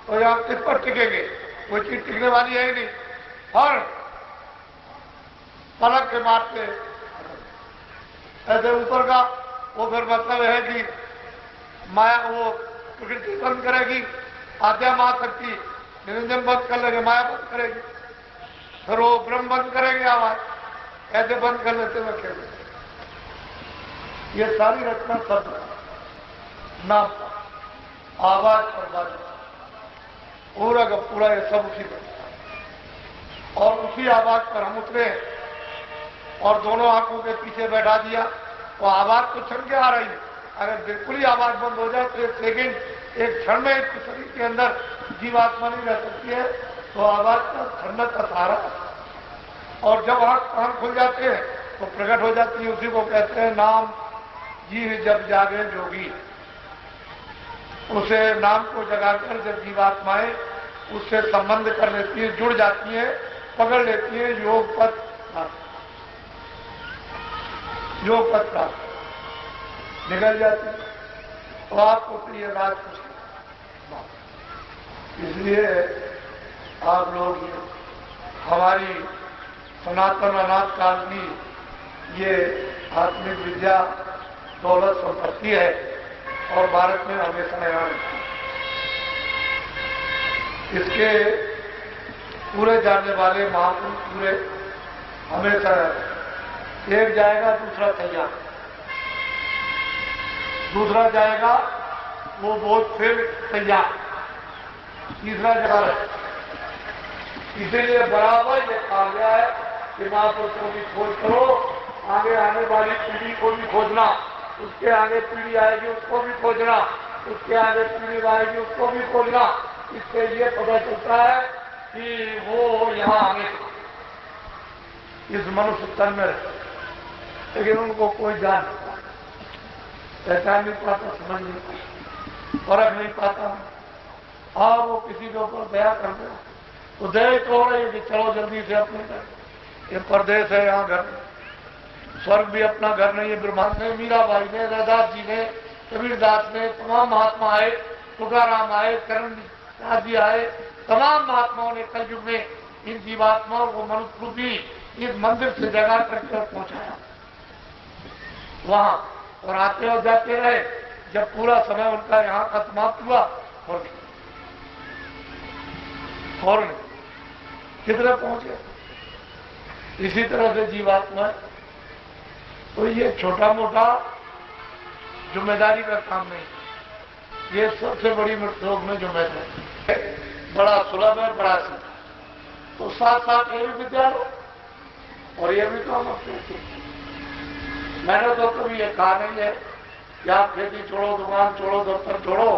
तो यहाँ किस पर टिकेंगे, कोई चीज टिकने वाली है ही नहीं। और पलक के मारते ऐसे ऊपर का वो फिर मतलब है कि माया वो प्रकृति बंद करेगी, आद्या महाशक्ति निरंजन बंद कर लेंगे, माया बंद करेगी, फिर वो ब्रह्म बंद करेंगे आवाज, ऐसे बंद कर लेते हुए खेल। ये सारी रचना सब नाम आवाज और बाजू पूरा का पूरा ये सब उसी पर, और उसी आवाज पर हम उतरे और दोनों आंखों के पीछे बैठा दिया। तो आवाज तो क्षण के आ रही है, अगर बिल्कुल ही आवाज बंद हो जाए तो एक सेकेंड एक क्षण में एक शरीर के अंदर जीवात्मा नहीं रह सकती है, तो आवाज का ठंडक का सहारा। और जब आंख कान खुल जाते हैं तो प्रकट हो जाती है, उसी को कहते हैं नाम जी जब जागे जोगी। उसे नाम को जगाकर जब जीवात्माएं उससे संबंध कर लेती है, जुड़ जाती है, पकड़ लेती है, योग पथ प्राप्त निकल जाती है। तो आपको प्रिय राज, इसलिए आप लोग हमारी सनातन अनाथ काल की ये आत्मिक विद्या दौलत संपत्ति है और भारत में हमेशा यहाँ इसके पूरे जानने वाले महापुरुष पूरे हमेशा एक जाएगा दूसरा तैयार, दूसरा जाएगा वो बहुत फिर तैयार, तीसरा जगह। इसीलिए बराबर ये कहा गया है कि महापुरुषों की खोज करो, आगे आने वाली पीढ़ी को भी खोजना, उसके आगे पीढ़ी आएगी उसको भी खोजना, उसके आगे पीढ़ी आएगी उसको भी खोजना। इससे ये पता चलता है कि वो यहाँ आगे इस मनुष्य तन में रहते, लेकिन उनको कोई जान पहचान नहीं पाता, समझ नहीं पाता, फर्क नहीं पाता। हाँ वो किसी के ऊपर दया कर दे तो दया तो हो रही है कि चलो जल्दी से अपने घर, ये परदेश है, यहाँ घर स्वर्ग भी अपना घर नहीं है। ब्रह्मांड ने, मीराबाई ने, रैदास जी ने, कबीरदास ने, तमाम महात्मा आए, तुकाराम आए, करण दास जी आए, तमाम महात्माओं ने कलयुग में इन जीवात्माओं को मनुष्य रूपी इस मंदिर से जगा करके पहुंचाया वहां, और आते और जाते रहे। जब पूरा समय उनका यहाँ का समाप्त हुआ और कितने पहुंचे। इसी तरह से जीवात्मा, तो ये छोटा मोटा जिम्मेदारी का काम नहीं, ये सबसे बड़ी मृत्यु में जिम्मेदारी, बड़ा सुलभ है, बड़ा सीधा। तो साथ साथ ये भी विद्यालय और ये भी काम अपने। मैंने तो कभी ये कहा नहीं है कि आप खेती छोड़ो, दुकान छोड़ो, दफ्तर छोड़ो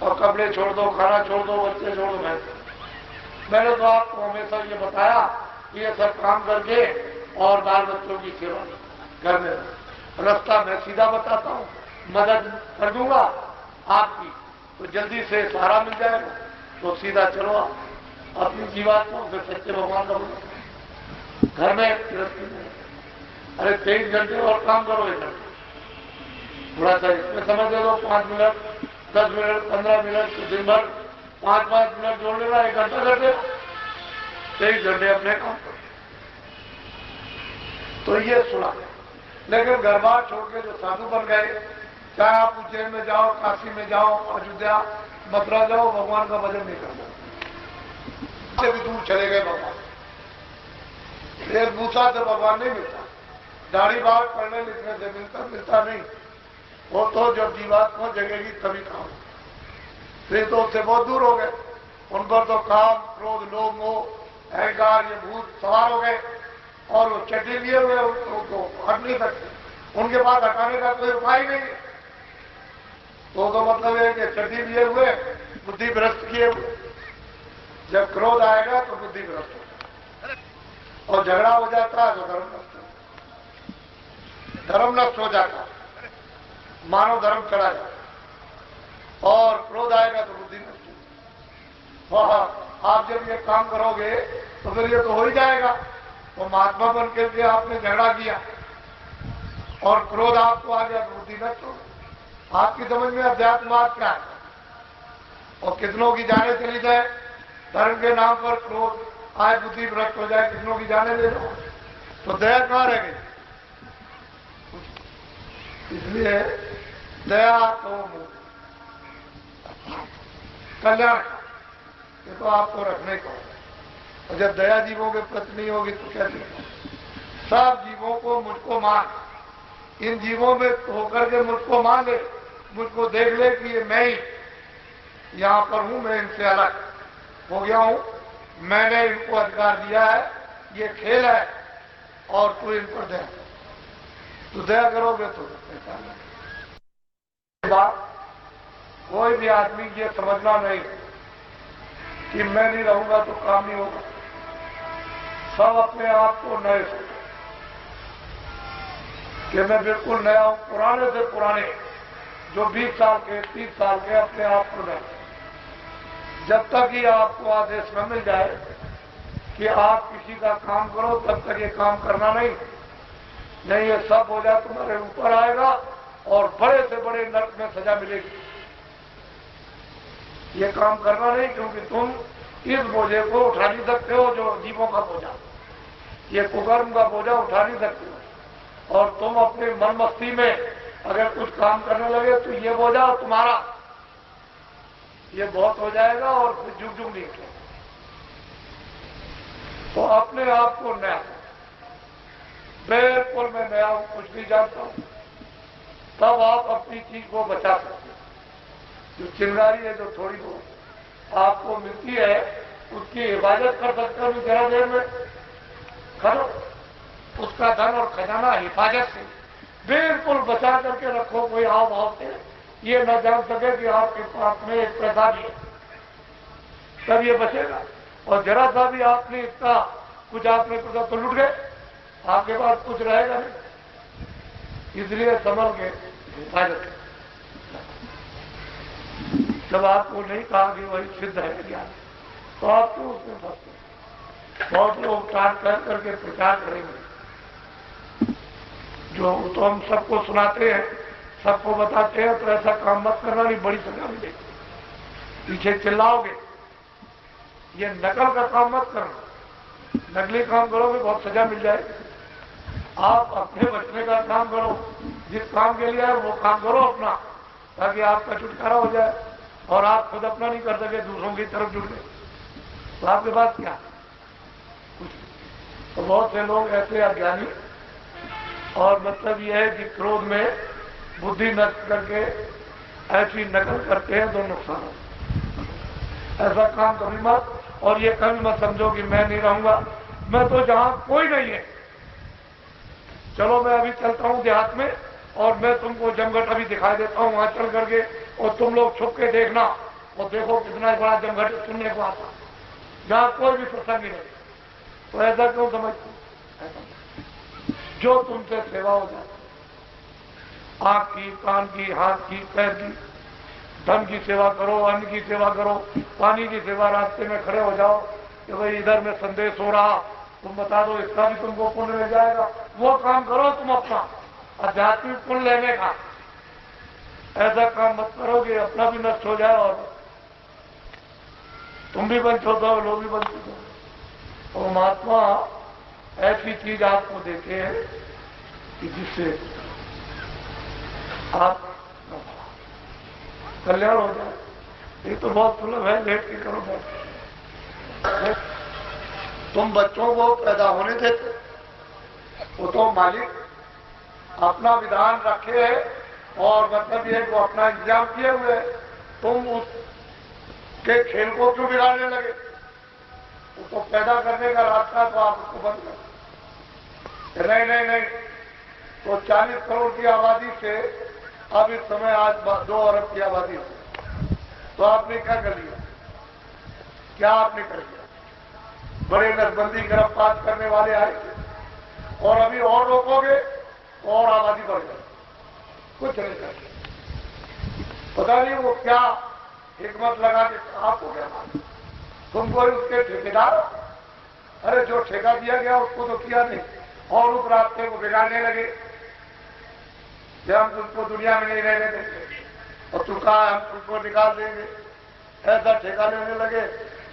और कपड़े छोड़ दो, खाना छोड़ दो, बच्चे छोड़ दो। मैंने तो आपको हमेशा ये बताया कि ये सब काम करके और बाल बच्चों की सेवा करने, रास्ता मैं सीधा बताता हूँ, मदद कर दूंगा आपकी, तो जल्दी से सहारा मिल जाएगा। तो सीधा चलो अपनी जीवात्माओं से सच्चे भगवान का बोलो। घर में अरे 23 घंटे और काम करो, 1 घंटे थोड़ा सा इसमें समय दे दो, 5 मिनट, 10 मिनट, 15 मिनट, तो दिन भर 5-5 मिनट जोड़ लेना, 1 घंटा कर दे, 23 घंटे अपने काम करो। तो ये सुना। लेकिन घर बार छोड़ के जो साधु बन गए, चाहे आप उज्जैन में जाओ, काशी में जाओ, अयोध्या, मथुरा जाओ, भगवान का भजन नहीं करना, से भी दूर चले गए भगवान। एक भूसा से भगवान नहीं मिलता, दाढ़ी बाल पढ़ने लिखने से मिलता नहीं। वो तो जब जीवात्मा जगेगी तभी काम। फिर तो उससे बहुत दूर हो गए, उन पर तो काम, क्रोध, लोभ, मोह, अहंकार, ये भूत सवार हो गए और वो चट्टी लिए हुए उनको हट नहीं सकते, उनके पास हटाने का कोई उपाय नहीं है। तो मतलब है कि चट्टी लिए हुए, बुद्धि भ्रष्ट किए हुए। जब क्रोध आएगा तो बुद्धि भ्रष्ट होता है और झगड़ा हो जाता है तो धर्म नष्ट होता है, धर्म नष्ट हो जाता है, मानव धर्म चला जाता, और क्रोध आएगा तो बुद्धि नष्ट होगी। आप जब ये काम करोगे तो फिर ये तो हो ही जाएगा। तो महात्मा बन के आपने झगड़ा किया और क्रोध आपको आ गया तो बुद्धि नष्ट हो गई। आपकी समझ में अध्यात्मवाद क्या है? और कितनों की जाने चली जाए, धर्म के नाम पर क्रोध आए, बुद्धि भ्रष्ट हो जाए, कितनों की जाने ले लो, तो दया कहाँ रह गई? इसलिए दया तो कल्याण, ये तो आपको रखने को। और जब दया जीवों के प्रति नहीं होगी तो क्या जीवो? सब जीवों को मुझको मान, इन जीवों में होकर के मुझको मान ले, मुझको देख ले कि ये मैं ही यहां पर हूं, मैं इनसे अलग हो गया हूं, मैंने इनको अधिकार दिया है, ये खेल है और तू इन पर दया, तो दया करोगे तो पहचान। कोई भी आदमी ये समझना नहीं कि मैं नहीं रहूंगा तो काम नहीं होगा। सब अपने आप को नए सोचो कि मैं बिल्कुल नया हूं, पुराने से पुराने जो 20 साल के 30 साल के अपने आप को नए। जब तक ही आपको आदेश न मिल जाए कि आप किसी का काम करो, तब तक ये काम करना नहीं ये सब हो जाए तुम्हारे ऊपर आएगा और बड़े से बड़े नरक में सजा मिलेगी। ये काम करना नहीं, क्योंकि तुम इस बोझे को उठा नहीं सकते हो जो जीवों का बोझा, ये कुकर्म का बोझा उठा नहीं सकते हो। और तुम अपनी मन मस्ती में अगर कुछ काम करने लगे तो ये बोझा तुम्हारा ये बहुत हो जाएगा और फिर जुग जुग नहीं उठेगा। तो अपने आप को नया, बिल्कुल मैं नया हूं, कुछ नहीं जानता हूं, तब आप अपनी चीज को बचा सकते हो। जो चिंगारी है जो थोड़ी बहुत आपको मिलती है उसकी हिफाजत कर सकते हो जरा देर में, करो उसका धन और खजाना हिफाजत से बिल्कुल बचा करके रखो। कोई हाव भाव से ये न जान सके कि आपके पास में एक पैसा भी है, तब ये बचेगा। और जरा सा भी आपने इतना कुछ आपने कुछ तो लुट गए, आपके पास कुछ रहेगा नहीं। इसलिए संभल के हिफाजत। जब आपको नहीं कहा कि वही सिद्ध है ज्ञान, तो आप क्यों उसमें फंसते? बहुत लोग कान कर करके प्रचार करेंगे, जो तो हम सबको सुनाते हैं, सबको बताते हैं, तो ऐसा काम मत करना, नहीं बड़ी सजा मिलेगी। पीछे चिल्लाओगे, ये नकल का काम मत करना, नकली काम करोगे बहुत सजा मिल जाएगी। आप अपने बचने का काम करो, जिस काम के लिए है वो काम करो अपना, ताकि आपका छुटकारा हो जाए और आप खुद अपना नहीं कर सके, दूसरों की तरफ जुड़ गए तो आपके पास क्या कुछ। तो बहुत से लोग ऐसे अज्ञानी और मतलब यह है कि क्रोध में बुद्धि नष्ट करके ऐसी नकल करते हैं तो नुकसान होता है। ऐसा काम कभी मत, और ये कभी मत समझो कि मैं नहीं रहूंगा, मैं तो जहां कोई नहीं है, चलो मैं अभी चलता हूं देहात में और मैं तुमको जमघट अभी दिखाई देता हूं, वहां चल करके और तुम लोग छुप के देखना और देखो कितना बड़ा जमघट सुनने को आता, जहां कोई भी प्रसंग नहीं। तो ऐसा क्यों समझते? जो तुमसे सेवा हो जाए, आंख की, कान की, हाथ की, पैर की, धन की सेवा करो, अन्न की सेवा करो, पानी की सेवा, रास्ते में खड़े हो जाओ कि भाई इधर में संदेश हो रहा, तुम बता दो, इसका भी तुमको पुण्य मिल जाएगा, वो काम करो तुम अपना आध्यात्मिक पुण्य लेने का। ऐसा काम मत करोगे अपना भी नष्ट हो जाए और तुम भी वंचित हो, लोग भी वंचित हो। तो महात्मा ऐसी चीज आपको देते हैं कि जिससे आप कल्याण हो जाए। ये तो बहुत सुलभ है, लेट के करो बैठ। तुम बच्चों को पैदा होने देते, वो तो मालिक अपना विधान रखे है और मतलब ये वो अपना इंतजाम किए हुए, तुम उसके खेल को क्यों बिगाड़ने लगे? वो तो पैदा करने का रास्ता तो आप उसको बंद कर। नहीं नहीं नहीं, तो 40 करोड़ की आबादी से अब इस समय आज 2 अरब की आबादी है, तो आपने क्या कर लिया? क्या आपने कर लिया? बड़े नसबंदी गिरफ्तार करने वाले आए और अभी और रोकोगे और आबादी बढ़ जाए, कुछ नहीं कर। पता नहीं वो क्या हिकमत लगा के आपको क्या मालूम, तुम कोई उसके ठेकेदार? अरे जो ठेका दिया गया उसको तो किया नहीं और उस रास्ते को बिगाड़ने लगे कि हम तुमको दुनिया में नहीं रहने देंगे और तू कहा हम तुमको निकाल देंगे। ऐसा ठेका लेने लगे,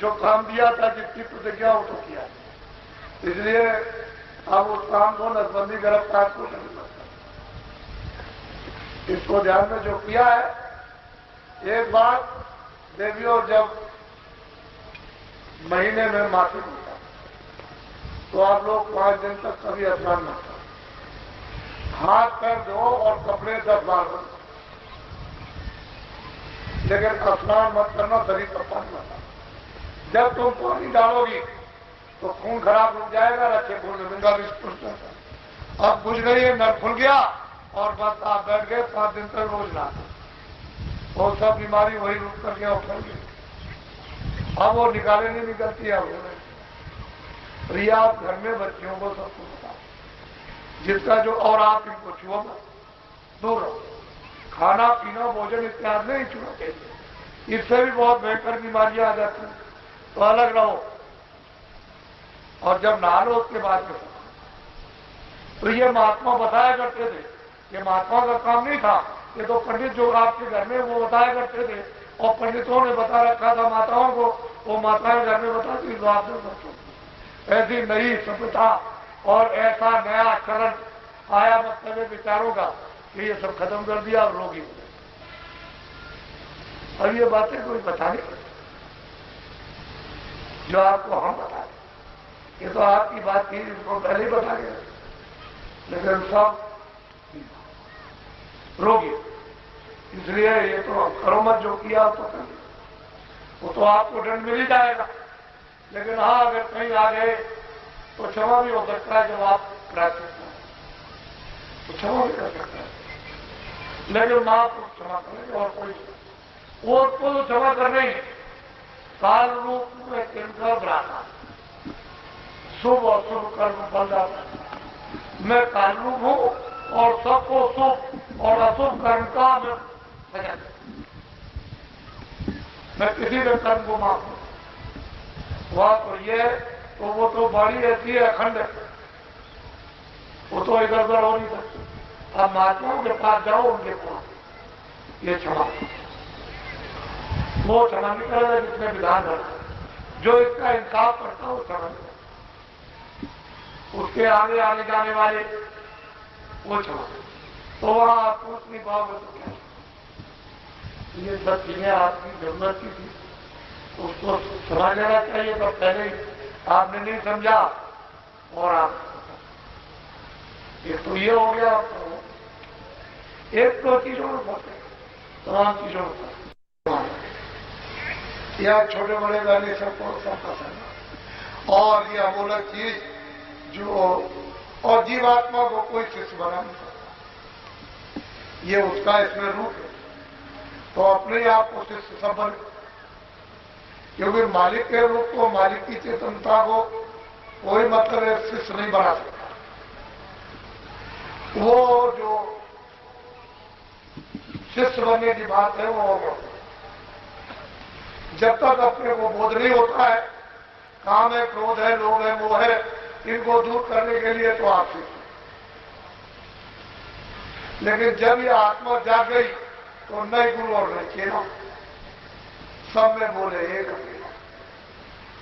जो काम दिया था जिसकी प्रतिज्ञा वो तो किया। इसलिए अब उस काम को नसबंदी गिरफ्तार को नहीं लगता। इसको ध्यान में जो किया है, एक बार देवियों जब महीने में मासिक होता तो आप लोग 5 दिन तक कभी स्नान न करो, हाथ पैर धो और कपड़े 10 बार बदलो, लेकिन स्नान मत करना, शरीर पर पानी मत। जब तुम पानी डालोगी तो खून खराब रुक जाएगा, रखे खून में बिंदा भी स्पुष्ट होता। अब बुझ गई है, नर खुल गया और बस आप बैठ गए 5 दिन तक रोज नहाते, वो सब बीमारी वही रुक करके और फैल गई। अब वो निकाले नहीं निकलती है। प्रिया आप घर में बच्चियों को सबको बताओ जिसका जो, और आप इनको छुओ मत, दूर रहो। खाना पीना भोजन इत्यादि नहीं छुआ चाहिए, इससे भी बहुत भयंकर बीमारियां आ जाती हैं, तो अलग रहो। और जब नहा लो उसके बाद में, तो ये महात्मा बताया करते थे, ये महात्मा का काम नहीं था, ये तो पंडित जो आपके घर में वो बताया करते थे और पंडितों ने बता रखा था माताओं को, वो माताएं घर में बताती तो आपने बच्चों। ऐसी नई सभ्यता और ऐसा नया चरण आया मतलब विचारों का कि ये सब खत्म कर दिया और रोगी हो गए। और ये बातें कोई बता नहीं जो आपको हम बता रहे, ये तो आपकी बात थी, इसको पहले ही बता गया, लेकिन सब रोगी। इसलिए ये तो करो मत, जो किया तो कर, वो तो आपको दंड मिल ही जाएगा। लेकिन हाँ, अगर कहीं आ गए तो क्षमा भी हो सकता है, जब आप प्रार्थना तो क्षमा भी कर सकता है, लेकिन मां को क्षमा करेंगे और कोई और को क्षमा करने ही काल रूप में किनकर बनाना, शुभ और शुभ कर्म फल जाता है। मैं काल रूप हूं और सबको शुभ और अशुभ कर्म का मैं किसी भी कर्म को माफ हूं, वह तो ये, तो वो तो बड़ी ऐसी है अखंड है, वो तो इधर उधर हो नहीं सकती। आप महात्माओं के पास जाओ, उनके पास ये क्षमा, वो क्षमा नहीं करेगा जिसने विधान रखा, जो इसका इंसाफ करता है वो क्षमा नहीं। उसके आगे आने जाने वाले वो छोड़, तो वहां आप पूछ नहीं पाओगे तो क्या। ये सब चीजें आपकी जरूरत की थी, उसको समझ लेना चाहिए। तो पहले ही आपने नहीं समझा और आप एक तो ये हो गया, एक तो चीजों में होते तमाम चीजों में या छोटे बड़े गाने सबको सब पसंद। और ये अमूलक चीज जो और जीवात्मा को कोई शिष्य बना नहीं सकता, ये उसका इसमें रूप है। तो अपने आप को शिष्य सब बने, क्योंकि मालिक के रूप को, मालिक की चेतनता को कोई मतलब शिष्य नहीं बना सकता। वो जो शिष्य बनने की बात है वो होगा जब तक अपने को बोध नहीं होता है, काम है, क्रोध है, लोभ है, मोह है, इनको दूर करने के लिए तो आप शिष्य। लेकिन जब ये आत्मा जाग गई तो नए गुरु और नए चेला, सब में बोले एक अकेला,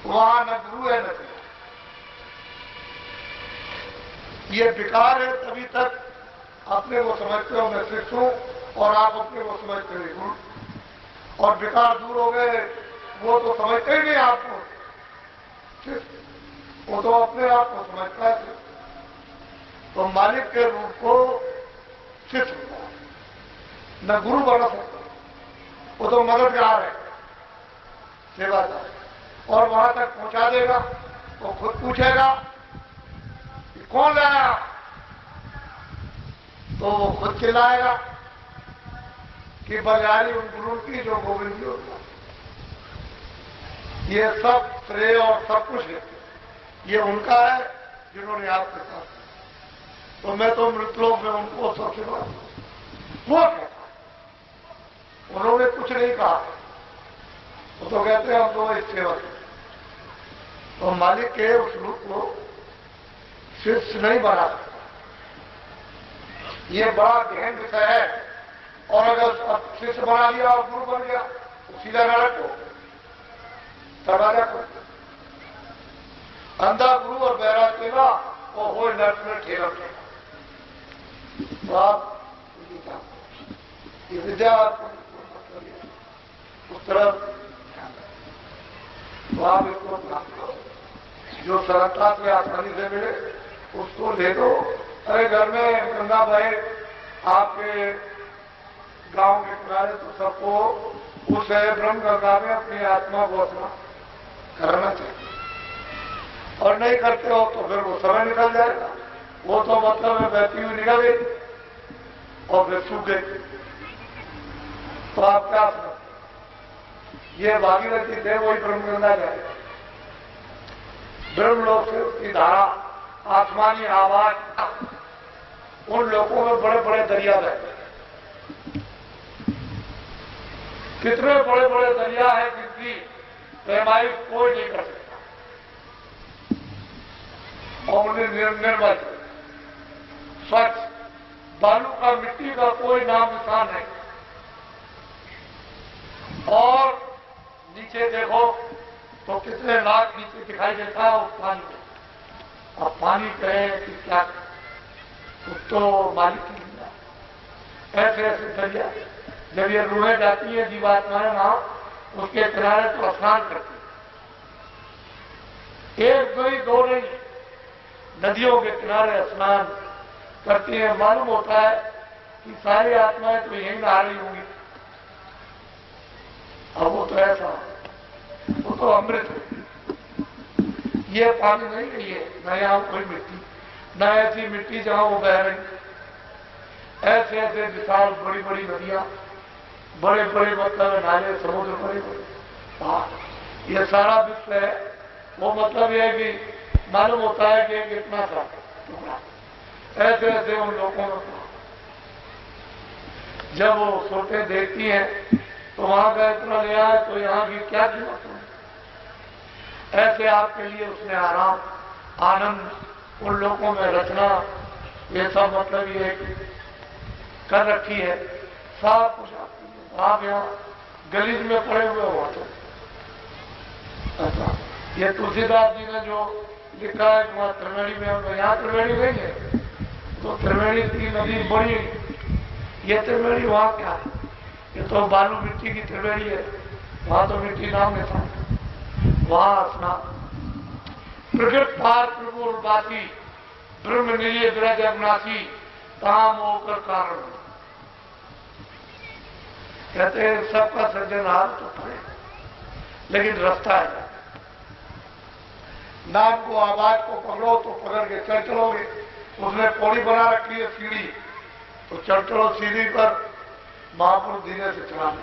वहां न गुरु है न चेला। ये विकार है, तभी तक अपने को समझते हो मैं शिष्य हूं और आप अपने को समझते हो गुरु। और विकार दूर हो गए, वो तो समझते ही नहीं आपको शिष्य, वो तो अपने आप को समझता है। तो मालिक के रूप को शिष्य होता है, न गुरु बना सकता, वो तो मददगार है, सेवादार है। और वहां तक पहुंचा देगा तो खुद पूछेगा कि कौन लाया, तो वो खुद चिल्लाएगा कि बलिहारी उन गुरु की जो गोविंद जी होता। ये सब श्रेय और सब कुछ ये उनका है जिन्होंने आपके साथ। तो मैं तो मृतलोक में उनको सबसे बड़ा वो कहता, उन्होंने कुछ नहीं कहा, वो तो कहते हैं हम तो इस सेवक। तो मालिक के उस रूप को शिष्य नहीं बना सकता, ये बड़ा गहन विषय है। और अगर शिष्य बना लिया और गुरु बन गया तो सीधा नरक हो, तबारा को अंधा गुरु और बहरा चेला वो हो नरक में ठेला ठेला। तो आप ये विद्या उस तरफ तो आप इसको प्राप्त करो, जो सरलता से आसानी से मिले उसको ले दो। अरे घर में गंगा बहे आपके गांव के किनारे, तो सबको उस ब्रह्म गंगा में अपनी आत्मा को अपना करना चाहिए। और नहीं करते हो तो फिर वो समय निकल जाएगा, वो तो मतलब है बहती हुई निकल गई और फिर सूख गई। तो आप क्या समझते, ये भागीरथी थे वही ब्रह्म गंगा जाए, ब्रह्म लोक से उसकी धारा, आसमानी आवाज, उन लोगों में बड़े बड़े दरिया बहते, कितने बड़े बड़े दरिया है जिनकी पैमाई कोई नहीं कर सकता, और उन्हें निर्मल स्वच्छ बालू का, मिट्टी का कोई नाम निशान नहीं। और नीचे देखो तो कितने लाख नीचे दिखाई देता है उस पानी में। अब पानी कहे कि क्या, तो मालिक की नहीं। ऐसे ऐसे दरिया जब ये रूहें जाती है जीवात्माएं वहां उसके किनारे तो स्नान करती है, एक दो नहीं नदियों के किनारे स्नान करती है। मालूम होता है कि सारी आत्माएं तो यहीं नहा रही होंगी। अब वो तो ऐसा, वो तो अमृत है। ये पानी नहीं है, ये न यहाँ कोई मिट्टी, न ऐसी मिट्टी जहां वो बह रही। ऐसे ऐसे विशाल बड़ी बड़ी नदियां, बड़े बड़े मतलब नाले, समुद्र, बड़े बड़े, ये सारा विश्व है। वो मतलब ये है कि मालूम होता है कि इतना सा टुकड़ा, ऐसे ऐसे उन लोगों में जब वो सोते देखती हैं तो वहां का इतना ले आए तो यहाँ की क्या कीमत हो। ऐसे आपके लिए उसने आराम, आनंद उन लोगों में रचना, ये सब मतलब ये कर रखी है, सब कुछ आपके लिए। आप यहाँ गलीज में पड़े हुए हो तो अच्छा, ये तुलसीदास जी ने जो लिखा है वहाँ त्रिवेणी में, हम यहाँ त्रिवेणी नहीं है, तो त्रिवेणी की नदी बड़ी, ये त्रिवेणी वहाँ क्या है, ये तो बालू मिट्टी की त्रिवेणी है, वहाँ तो मिट्टी नाम नहीं था, वहाँ स्नान। प्रकृत पार प्रभु बाती ब्रह्म निजे ब्रज अविनाशी ताम होकर कारण। कहते हैं सबका सृजनहार तो है, लेकिन रास्ता है। नाम को आवाज को पकड़ो तो पकड़ के चल चलोगे, उसने पौड़ी बना रखी है सीढ़ी, तो चल चलो सीढ़ी पर, महापुरुष धीरे से चलाने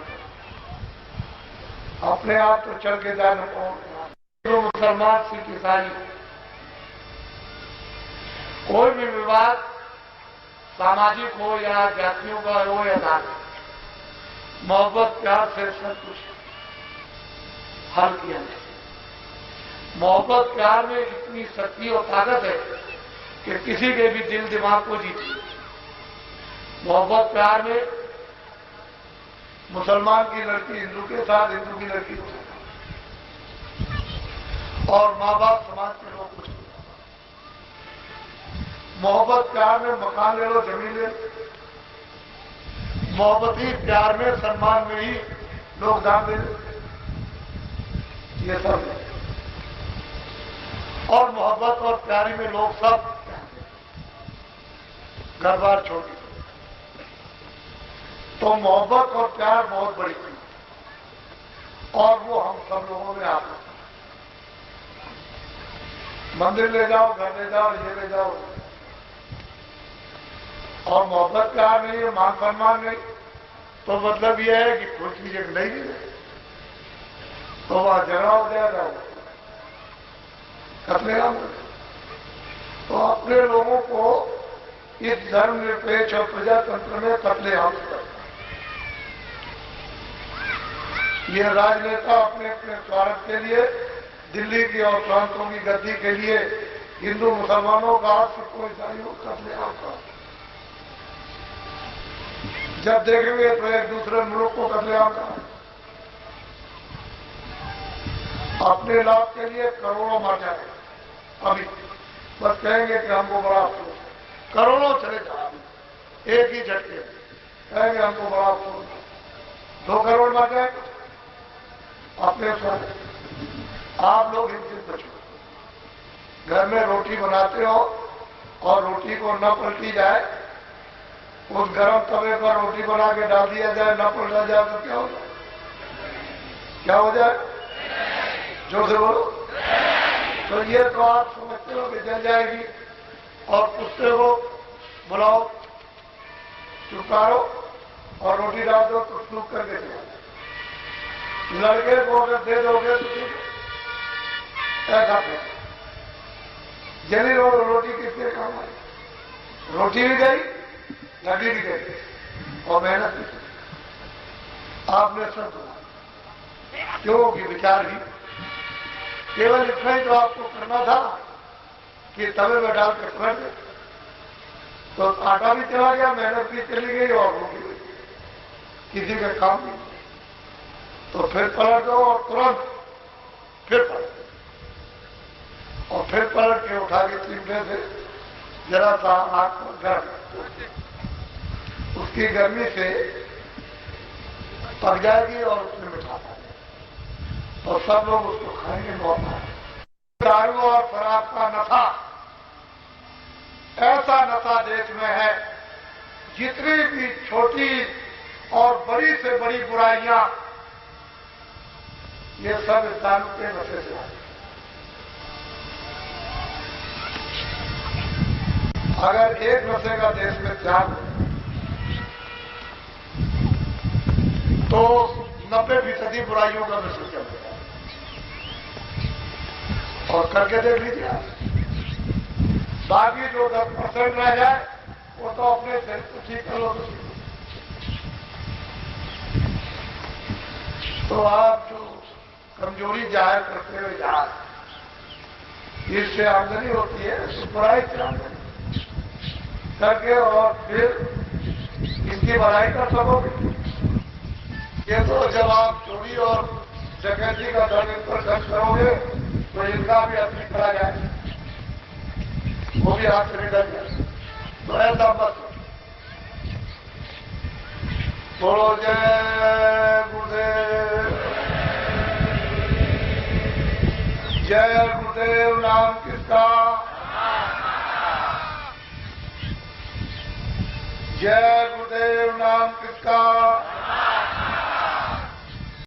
अपने आप तो चल के जाना तो मुसलमान सिख ईसाई कोई भी विवाद सामाजिक हो या जातियों का हो या धार्मिक, मोहब्बत प्यार से सब कुछ हल किया जाए। मोहब्बत प्यार में इतनी शक्ति और ताकत है कि किसी के भी दिल दिमाग को जीती। मोहब्बत प्यार में मुसलमान की लड़की हिंदू के साथ, हिंदू की लड़की के साथ, और माँ बाप समाज के लोग कुछ। मोहब्बत प्यार में मकान ले लो, जमीन ले लो। मोहब्बती प्यार में सम्मान में ही लोग दान दे लो, ये सब है। और मोहब्बत और प्यारी में लोग सब घर बार छोड़ के, तो मोहब्बत और प्यार बहुत बड़ी चीज है, और वो हम सब लोगों में आता है। मंदिर ले जाओ, घर ले जाओ, ये ले जाओ, और मोहब्बत प्यार नहीं है, मान सम्मान नहीं, तो मतलब ये है कि कोई चीज एक नहीं है, तो वहां झगड़ा हो जाएगा, कत्लेआम। तो अपने लोगों को इस धर्मनिरपेक्ष और प्रजातंत्र में कत्लेआम करता। ये राजनेता अपने अपने स्वार्थ के लिए, दिल्ली की और प्रांतों की गद्दी के लिए हिंदू मुसलमानों का, सिखों ईसाइयों का कत्लेआम करता। जब देखेंगे तो एक दूसरे मुल्क को कत्लेआम करता। अपने लाभ के लिए करोड़ों मर जाए, अभी बस कहेंगे कि हमको बड़ा अफसोस, करोड़ों चले जाए एक ही झटके, कहेंगे हमको बड़ा अफसोस, 2 करोड़ मर जाए अपने साथ। आप लोग इनसे बचो। घर में रोटी बनाते हो और रोटी को न पलटी जाए, उस गर्म तवे पर रोटी बना के डाल दिया जाए, न पलटा जाए तो क्या हो जाए? क्या हो जाए? जोर से बोलो। तो ये तो आप समझते हो कि जल जाएगी, और कुत्ते को बुलाओ, चुपकारो और रोटी डाल दो तो सूख करके दो। लड़के को अगर दे दोगे तो ऐसा जली रोटी किसके काम आई? रोटी भी गई, लकड़ी भी गई, और मेहनत भी की। आपने सब सुना, क्यों कि विचार ही केवल इतना ही तो आपको करना था कि तवे में डालकर पकड़ दे, तो आटा भी चला गया, मेहनत भी चली गई और रोटी भी, किसी का काम नहीं। तो फिर पलट दो और तुरंत फिर पलट, और फिर पलट के उठा के चिमटे से जरा सा आग को गर्म, उसकी गर्मी से पक जाएगी और उसमें मिठा पाएगा, और सब लोग उसको खाएंगे। बहुत दारू और शराब का नशा, ऐसा नशा देश में है, जितनी भी छोटी और बड़ी से बड़ी बुराइयां, ये सब इस दारू के नशे से आए। अगर एक नशे का देश में त्याग तो 90% बुराइयों का नशा चल गया, और करके देख लीजिए आप। बाकी जो 10% रह जाए वो तो अपने शरीर को ठीक कर लो। तो आप जो कमजोरी जाहिर करते हुए जा, इससे आमदनी होती है, तो बुराई से आमदनी करके और फिर इसकी भलाई कर सकोगे। ये तो जब आप चोरी और डकैती का धन इन पर खर्च करोगे तो इनका भी अपनी करा जाए, वो भी हाथ से निकल जाए। तो ऐसा मत बोलो जय गुरुदेव, जय गुरुदेव नाम किसका, जय गुरुदेव नाम किसका।